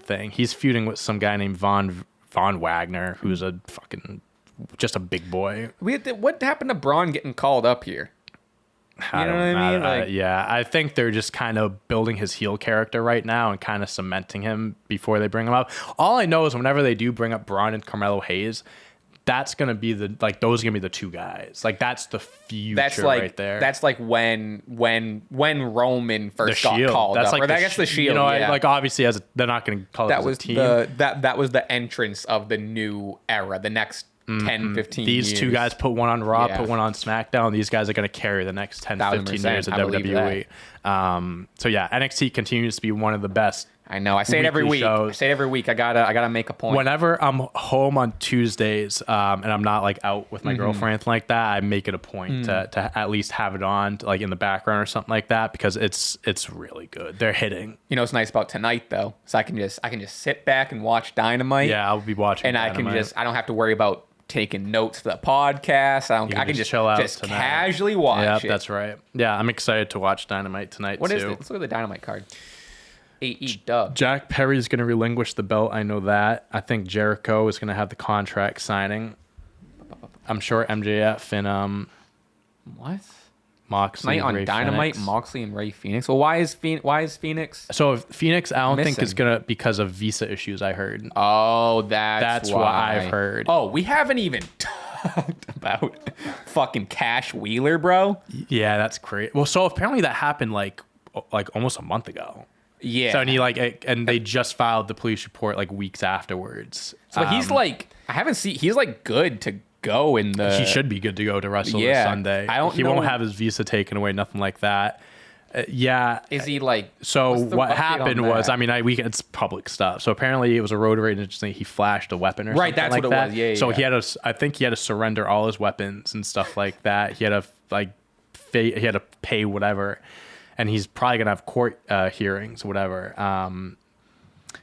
thing. He's feuding with some guy named Von Wagner, who's a fucking just a big boy. What happened to Braun getting called up here? You know what I mean? Yeah, I think they're just kind of building his heel character right now and kind of cementing him before they bring him up. All I know is whenever they do bring up Braun and Carmelo Hayes, that's gonna be those are gonna be the two guys. Like that's the future right there. That's like when Roman first got called up. Like I guess the Shield. Like obviously they're not gonna call it as a team. That was the entrance of the new era. The next 10, 15 years. These two guys put one on Raw, put one on SmackDown. These guys are going to carry the next 10, 15 years of WWE. So yeah, NXT continues to be one of the best. I know. I say it every week. Shows. I say it every week. I gotta make a point. Whenever I'm home on Tuesdays and I'm not like out with my girlfriend or anything like that, I make it a point to at least have it on like in the background or something like that because it's really good. They're hitting. You know what's nice about tonight though? So I can just sit back and watch Dynamite. Yeah, I'll be watching. And Dynamite. I don't have to worry about taking notes for the podcast. I can just chill out, just tonight. Casually watch it. That's right. Yeah, I'm excited to watch Dynamite tonight too. What is it? Let's look at the Dynamite card. AEW. Jack Perry's going to relinquish the belt. I know that. I think Jericho is going to have the contract signing. I'm sure MJF and what? Moxley tonight on Ray Dynamite, Phoenix. Moxley and Ray Phoenix. Well, why is Phoenix? So Phoenix, I don't think is gonna because of visa issues. I heard. Oh, that's what I've heard. Oh, we haven't even talked about fucking Cash Wheeler, bro. Yeah, that's crazy. Well, so apparently that happened like almost a month ago. Yeah. So and they just filed the police report like weeks afterwards. So he's like, I haven't seen. He's like good to go in the. He should be good to go to wrestle this Sunday. He won't have his visa taken away, nothing like that. Yeah. Is he like? So what happened was, it's public stuff. So apparently it was a road rage incident. He flashed a weapon or something like that. Right, that's what it was. Yeah. So I think he had to surrender all his weapons and stuff like that. He had to he had to pay whatever, and he's probably gonna have court hearings, whatever.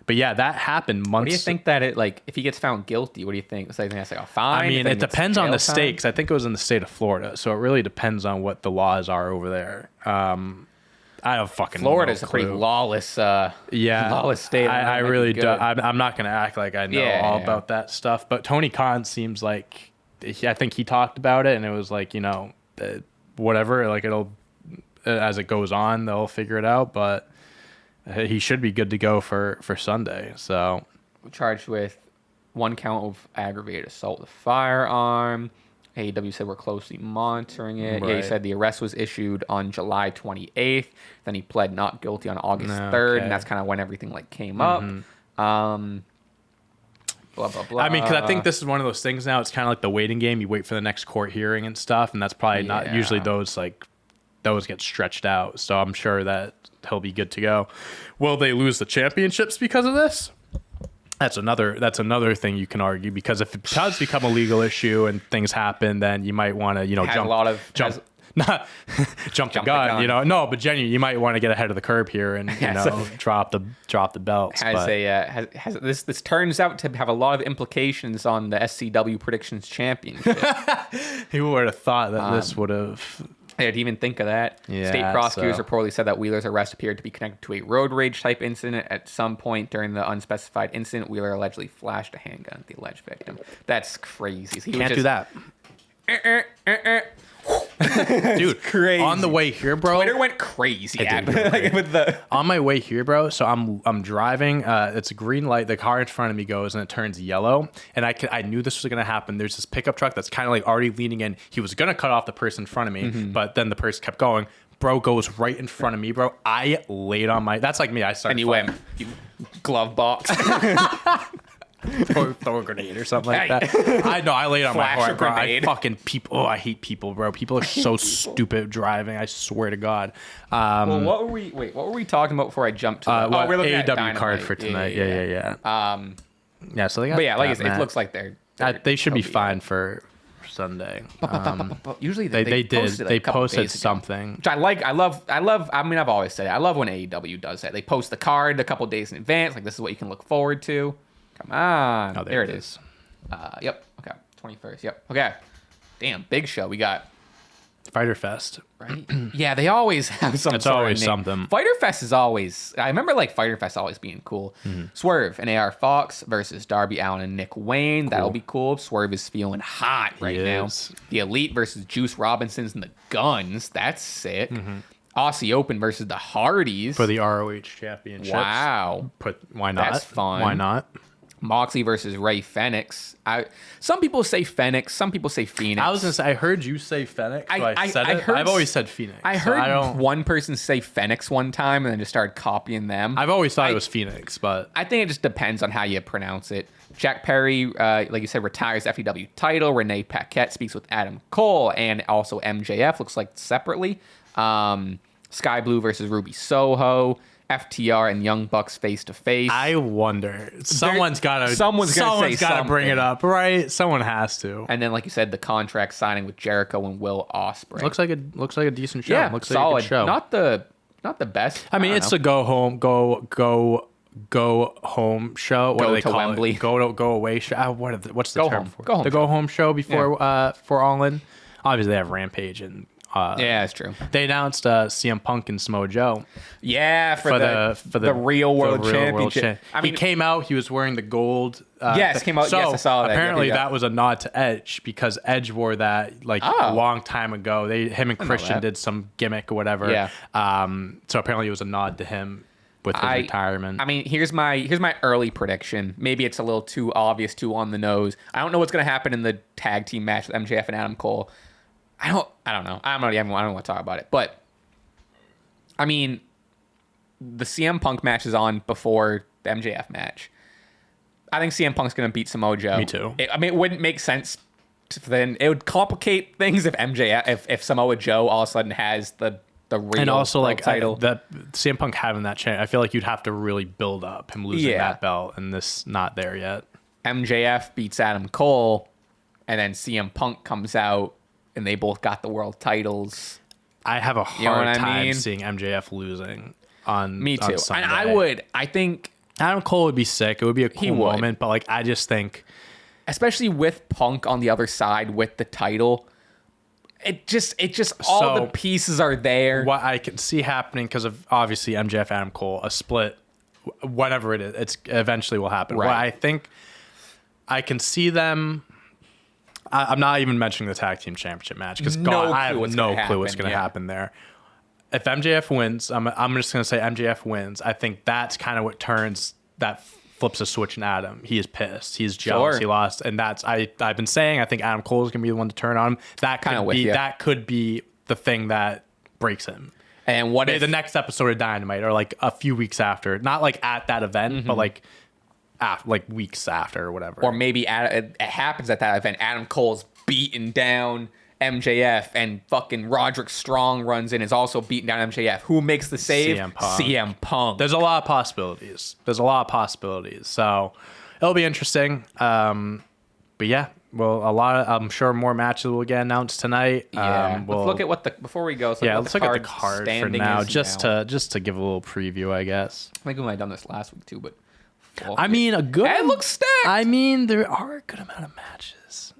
But yeah, that happened months. What do you think that if he gets found guilty? What do you think? So I think that's like a fine. I mean, it depends on the state. 'Cause I think it was in the state of Florida, so it really depends on what the laws are over there. I don't fucking. Florida's a pretty lawless. Lawless state. I really do. I'm not gonna act like I know all about that stuff. But Tony Khan seems like I think he talked about it, and it was like whatever. Like it'll as it goes on, they'll figure it out. But he should be good to go for Sunday. So charged with 1 count of aggravated assault with a firearm. AEW said we're closely monitoring it. Right. Yeah, he said the arrest was issued on July 28th. Then he pled not guilty on August 3rd, and that's kind of when everything came up. Blah blah blah. I mean, because I think this is one of those things now. It's kind of like the waiting game. You wait for the next court hearing and stuff, and that's probably not usually those get stretched out. So I'm sure that he'll be good to go. Will they lose the championships because of this? That's another thing you can argue, because if it does become a legal issue and things happen, then you might want to jump the gun. No, but genuinely, you might want to get ahead of the curb here and drop the belts. This turns out to have a lot of implications on the SCW Predictions Championship. Who would have thought that this would have? I'd even think of that. Yeah, state prosecutors reportedly said that Wheeler's arrest appeared to be connected to a road rage type incident. At some point during the unspecified incident, Wheeler allegedly flashed a handgun at the alleged victim. That's crazy. So Can't do that. Dude, crazy. On the way here, bro. Twitter went crazy. On my way here, bro. So I'm driving. It's a green light. The car in front of me goes and it turns yellow. And I knew this was gonna happen. There's this pickup truck that's kind of already leaning in. He was gonna cut off the person in front of me, but then the person kept going. bro goes right in front of me, bro. I laid on my. That's like me. I started. And you went, you glove box. throw a grenade or something like that. I know. I laid on my heart, bro. I fucking people. Oh, I hate people, bro. People are so stupid driving. I swear to God. Well, what were we talking about before I jumped to? We're looking at AEW card for tonight. Yeah. Yeah. So they got. But yeah, like I said, it looks like they should be fine for Sunday. Usually they posted something, which I like. I love. I mean, I've always said it. I love when AEW does that. They post the card a couple days in advance. Like, this is what you can look forward to. Come on. Oh, there it is. Yep. Okay. 21st. Yep. Okay. Damn, big show. We got Fighter Fest. Right? Yeah, they always have some. It's always something. Fighter Fest is always. I remember like Fighter Fest always being cool. Swerve and AR Fox versus Darby Allin and Nick Wayne. Cool. That'll be cool. Swerve is feeling hot right now. The Elite versus Juice Robinson's and the Guns. That's sick. Aussie Open versus the Hardys for the ROH Championship. Wow. Why not? That's fun. Why not? Moxley versus Ray Fenix. Some people say Fenix. Some people say Phoenix. I was gonna say, I heard you say Fenix. So I said it. I've always said Phoenix. I heard one person say Fenix one time and then just started copying them. I've always thought it was Phoenix, but I think it just depends on how you pronounce it. Jack Perry, like you said, retires FEW title. Renee Paquette speaks with Adam Cole and also MJF. Looks like separately. Sky Blue versus Ruby Soho. FTR and Young Bucks face to face. I wonder. Someone's got to bring it up, right? Someone has to. And then, like you said, the contract signing with Jericho and Will Ospreay. Looks like a decent show. Yeah, looks solid. Like a good show. Not the best. I mean, it's a go home show. What do they call Wembley. It? Go away show. What's the term for it? The go home show before for All In. Obviously, they have Rampage and. Yeah, that's true. They announced CM Punk and Samoa Joe. Yeah, for the real world championship. I mean, he came out. He was wearing the gold. Yes, came out. So yes, I saw that. Apparently, that was a nod to Edge because Edge wore that a long time ago. Him and Christian did some gimmick or whatever. Yeah. So apparently, it was a nod to him with his retirement. I mean, here's my early prediction. Maybe it's a little too obvious, too on the nose. I don't know what's going to happen in the tag team match with MJF and Adam Cole. I don't know. I don't want to talk about it. But I mean, the CM Punk match is on before the MJF match. I think CM Punk's going to beat Samoa Joe. Me too. It wouldn't make sense. Then it would complicate things if if Samoa Joe all of a sudden has the real and also title. That CM Punk having that chance, I feel like you'd have to really build up him losing that belt, and this not there yet. MJF beats Adam Cole, and then CM Punk comes out. And they both got the world titles. I have a hard time seeing MJF losing on me too. On Sunday. And I think Adam Cole would be sick. It would be a cool moment, but I just think, especially with Punk on the other side with the title, it just all the pieces are there. What I can see happening because of obviously MJF, Adam Cole, a split, whatever it is, it's eventually will happen. Right. What I think I can see them. I'm not even mentioning the tag team championship match because I have no clue what's going to happen there. If MJF wins, I'm just going to say MJF wins. I think that's kind of what flips a switch in Adam. He is pissed. He's jealous. Sure. He lost, and that's I've been saying. I think Adam Cole is going to be the one to turn on him. That could be the thing that breaks him. And what if the next episode of Dynamite or a few weeks after, not at that event, but weeks after or whatever. Or maybe it happens at that event. Adam Cole's beating down MJF and fucking Roderick Strong runs in, is also beating down MJF. Who makes the save? CM Punk. There's a lot of possibilities. So it'll be interesting. But yeah, well, I'm sure more matches will get announced tonight. Yeah. Let's look at before we go. Let's look at the card for now, just to give a little preview, I guess. I think we might have done this last week too, but. I mean, it looks stacked. I mean, there are a good amount of matches.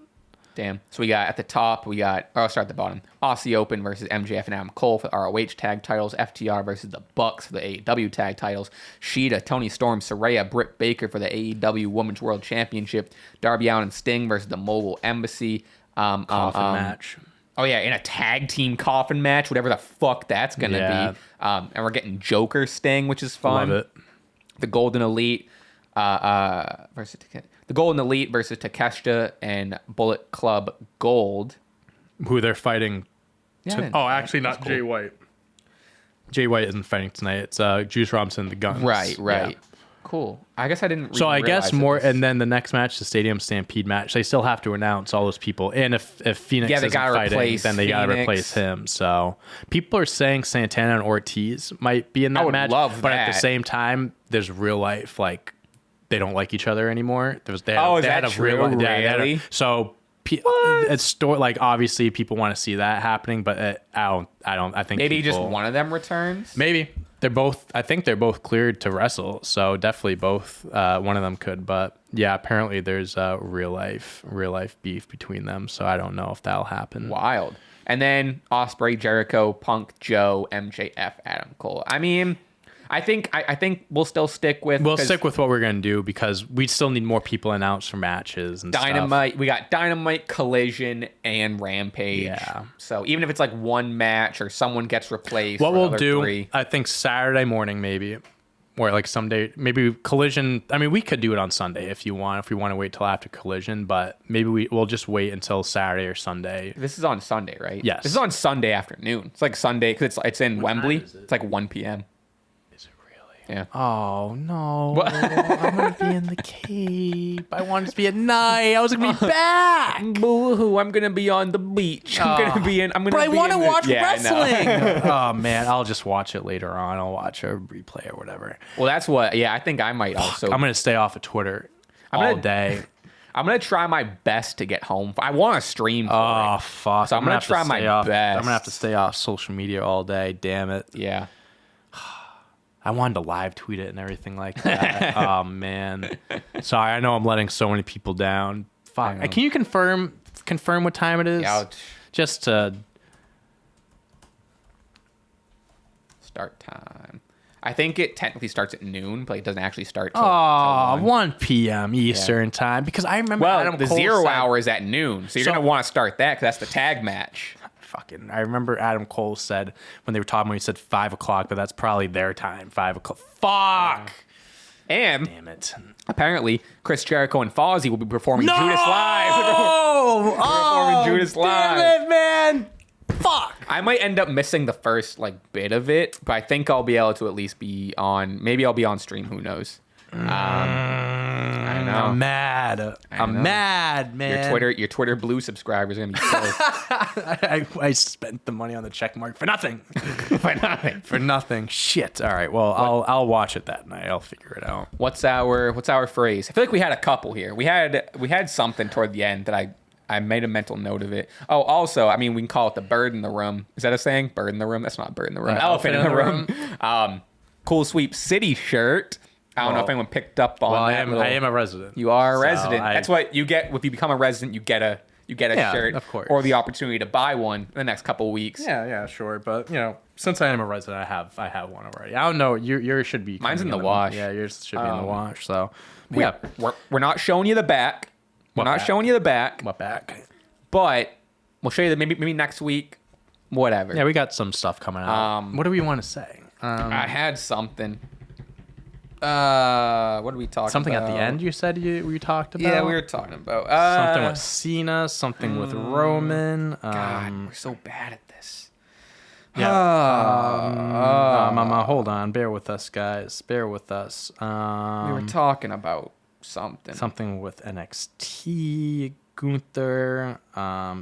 Damn. So we got at the top, I'll start at the bottom. Aussie Open versus MJF and Adam Cole for the ROH tag titles. FTR versus the Bucks for the AEW tag titles. Sheeta, Tony Storm, Saraya, Britt Baker for the AEW Women's World Championship. Darby Allin and Sting versus the Mobile Embassy. Coffin match. Oh, yeah, in a tag team coffin match, whatever the fuck that's going to be. And we're getting Joker Sting, which is fun. Love it. The Golden Elite. Versus the Golden Elite versus Takeshita and Bullet Club Gold. Who they're fighting. Yeah, actually not Jay White. Jay White isn't fighting tonight. It's Juice Robinson, the Guns. Right. Yeah. Cool. I guess I didn't. So I guess more, and then the next match, the Stadium Stampede match, they still have to announce all those people. And if Phoenix isn't fighting, then they got to replace him. So people are saying Santana and Ortiz might be in that match. But at the same time, there's real life, like, they don't like each other anymore. Is that true? Really? So it's like, obviously people want to see that happening, but I think maybe just one of them returns. Maybe. I think they're both cleared to wrestle, so definitely both. One of them could, but yeah, apparently there's real life beef between them, so I don't know if that'll happen. Wild. And then Ospreay, Jericho, Punk, Joe, MJF, Adam Cole. I mean, I think we'll still stick with. We'll stick with what we're gonna do because we still need more people announced for matches and Dynamite. stuff. We got Dynamite, Collision, and Rampage. Yeah. So even if it's like one match or someone gets replaced, what we'll do, I think Saturday morning maybe, or like someday maybe Collision. I mean, we could do it on Sunday if you want. If we want to wait till after Collision, but maybe we'll just wait until Saturday or Sunday. This is on Sunday, right? Yes. This is on Sunday afternoon. It's like Sunday because it's in Wembley. It's like 1 p.m. Yeah. Oh no! I'm gonna be in the Cape. I wanted to be at night. I was gonna be back. Boo-hoo! I'm gonna be on the beach. I'm gonna be in. But I want to watch wrestling. Oh man, I'll just watch it later on. I'll watch a replay or whatever. Well, that's what. Yeah, I think I might also. I'm gonna stay off of Twitter all day. I'm gonna try my best to get home. I want to stream. Fuck! So I'm gonna try my best. I'm gonna have to stay off social media all day. Damn it. Yeah. I wanted to live tweet it and everything like that. Oh man, sorry. I know I'm letting so many people down. Fuck. Can you confirm what time it is? Yeah. Just to start time. I think it technically starts at noon, but it doesn't actually start till 1 p.m. Eastern time. Because I remember Adam the Cole 0 hour is at noon, so you're gonna want to start that because that's the tag match. I remember Adam Cole said when they were talking, when he said 5 o'clock, but that's probably their time. 5 o'clock. Fuck. And damn it. Apparently, Chris Jericho and Fozzy will be performing Judas Live. Judas Live. Damn it, man. Fuck. I might end up missing the first bit of it, but I think I'll be able to at least be on. Maybe I'll be on stream. Who knows? I know. I'm mad. I'm mad, man. Your Twitter Blue subscribers are gonna be pissed. I spent the money on the check mark for nothing. For nothing. Shit. All right. Well, I'll watch it that night. I'll figure it out. What's our phrase? I feel like we had a couple here. We had something toward the end that I made a mental note of it. Oh, also, I mean, we can call it the bird in the room. Is that a saying? Bird in the room? That's not bird in the room. Elephant in the room. Cool Sweep City shirt. I don't know if anyone picked up on that. I am a resident. You are a resident. That's what you get if you become a resident. You get a shirt, of course, or the opportunity to buy one in the next couple of weeks. Yeah, sure. But since I am a resident, I have one already. I don't know. Yours should be. Mine's in the wash. Yeah, yours should be in the wash. So we're not showing you the back. We're not showing you the back. What back? But we'll show you maybe next week. Whatever. Yeah, we got some stuff coming out. What do we want to say? I had something. What did we talk something about? At the end you said you talked about? Yeah, we were talking about something with Cena, something with Roman. God, we're so bad at this. Yeah. Hold on. Bear with us, guys. Bear with us. We were talking about something. Something with NXT, Gunther,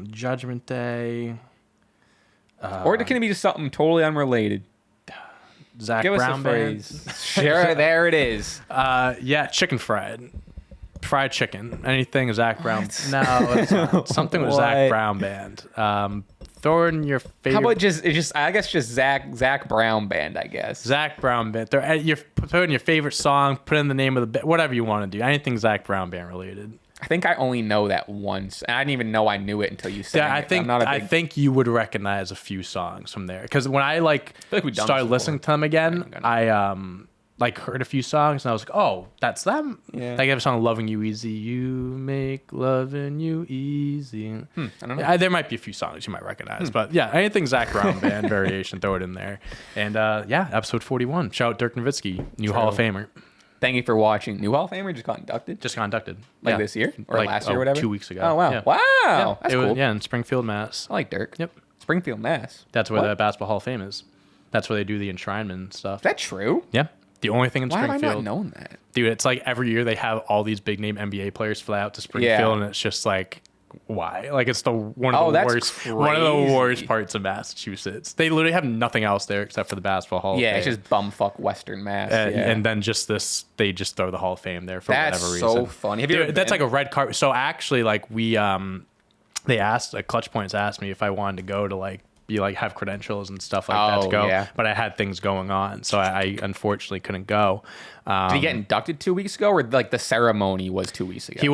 Judgment Day. Or can it be just something totally unrelated? Zach Give Brown us a phrase. Sure, there it is. Chicken fried chicken. Anything Zach Brown? No, it's not. Something with Zach Brown band. Throw in your favorite. How about just I guess just Zach Brown band. I guess Zach Brown band. You're putting your favorite song. Put in the name of the band. Whatever you want to do. Anything Zach Brown band related. I think I only know that once, and I didn't even know I knew it until you said it. I think you would recognize a few songs from there because when I started listening to them again, I heard a few songs and I was like, oh, that's them. Yeah. They have a song "Loving You Easy." You make loving you easy. I don't know. There might be a few songs you might recognize, but yeah, anything Zach Brown band variation, throw it in there. And episode 41. Shout out Dirk Nowitzki, new Hall of Famer. Thank you for watching. New Hall of Famer just got inducted? This year? Or last year or whatever? 2 weeks ago. Oh, wow. Yeah. Wow. That's cool. Yeah, in Springfield, Mass. I like Dirk. Yep. Springfield, Mass. That's where the Basketball Hall of Fame is. That's where they do the enshrinement and stuff. Is that true? Yeah. The only thing in Why Springfield. have I not known that? Dude, it's like every year they have all these big name NBA players fly out to Springfield, and it's just like, why? Like it's one of the worst parts of Massachusetts. They literally have nothing else there except for the Basketball Hall of Fame. Yeah, it's just bumfuck Western Mass. And then they just throw the Hall of Fame there for whatever reason. That's so funny. Dude, that's like a red carpet. So actually, like they asked, like ClutchPoints asked me if I wanted to go to like have credentials and stuff like that to go. Yeah. But I had things going on, so I unfortunately couldn't go. Did he get inducted 2 weeks ago, or like the ceremony was 2 weeks ago? It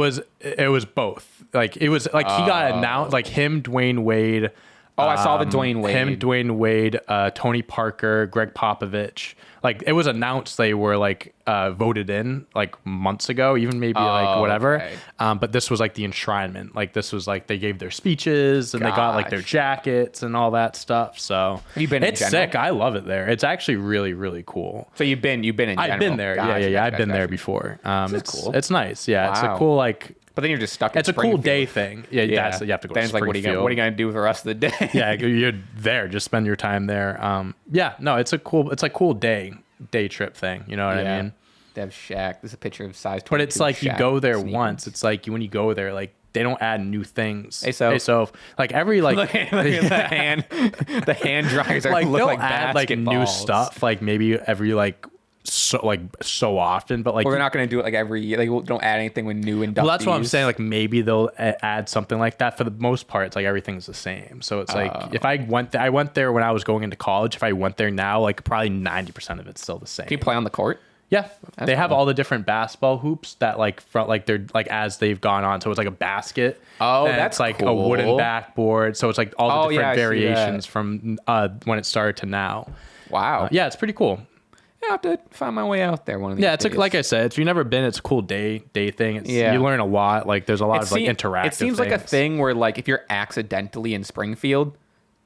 was both. Like it was like he got announced, like him, Dwayne Wade. I saw the Dwayne Wade. Him, Dwayne Wade, Tony Parker, Greg Popovich. Like it was announced they were like voted in like months ago, even maybe like whatever. Okay. But this was like the enshrinement. Like this was like they gave their speeches and they got like their jackets and all that stuff. So it's sick. I love it there. It's actually really, really cool. So you've been in general. I've been there. I've been there before. It's cool. It's nice. Yeah. Wow. It's a cool like. But then you're just stuck. It's a cool day thing. Yeah. You have to go. Then it's like, what are you gonna do for the rest of the day? Yeah, you're there. Just spend your time there. It's a cool day trip thing. You know what I mean? They have Shaq. There's a picture of size 22. But it's like Shaq, you go there once. It's like when you go there, like they don't add new things. Hey, so like every like look at the hand dryers are like look they'll like add like new stuff like maybe every like so often, but like they're not going to do it like every year. They don't add anything with new inductees. Well, that's what I'm saying. Like maybe they'll add something like that. For the most part, it's like everything's the same. So it's like if I went there when I was going into college. If I went there now, like probably 90% of it's still the same. Can you play on the court? Yeah, they have all the different basketball hoops that like they're like as they've gone on. So it's like a basket. Oh, and that's it's like cool. A wooden backboard. So it's like all the different variations from when it started to now. Wow. Yeah, it's pretty cool. I have to find my way out there one of these days. It's like I said, if you've never been, it's a cool day thing. You learn a lot. Like there's a lot of like interactive. It seems like a thing where like if you're accidentally in Springfield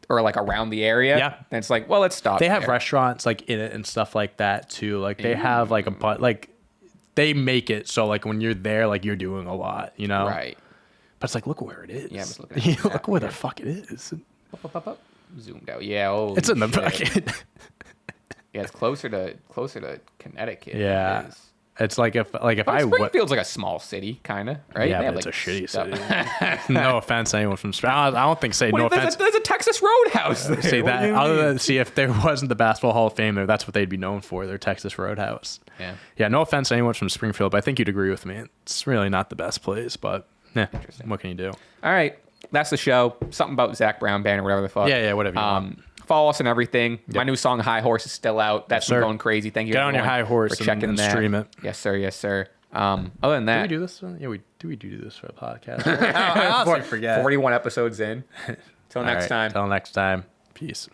or like around the area, then it's like, well, let's stop. They have restaurants like in it and stuff like that too. Like they have like like they make it so like when you're there, like you're doing a lot, you know? Right. But it's like, look where it is. Yeah, I'm just looking at look where the fuck it is. Zoomed out. Yeah. It's in the bucket. Yeah, it's closer to Connecticut. Yeah, it's like if Springfield's like a small city, kind of, right? Yeah, but it's a shitty city. No offense to anyone from Springfield. I don't think no offense. There's a Texas Roadhouse there. See that? If there wasn't the Basketball Hall of Fame there, that's what they'd be known for. Their Texas Roadhouse. Yeah. Yeah. No offense to anyone from Springfield, but I think you'd agree with me. It's really not the best place, but interesting. What can you do? All right, that's the show. Something about Zach Brown Band or whatever the fuck. Yeah, whatever you want. Follow us and everything. Yep. My new song "High Horse" is still out. That's been going crazy. Thank you. Get on your high horse and stream it. Yes, sir. Yes, sir. Other than that, do we do this? Yeah, we do this for a podcast. I honestly forget. 41 episodes in. Till next time. Till next time. Peace.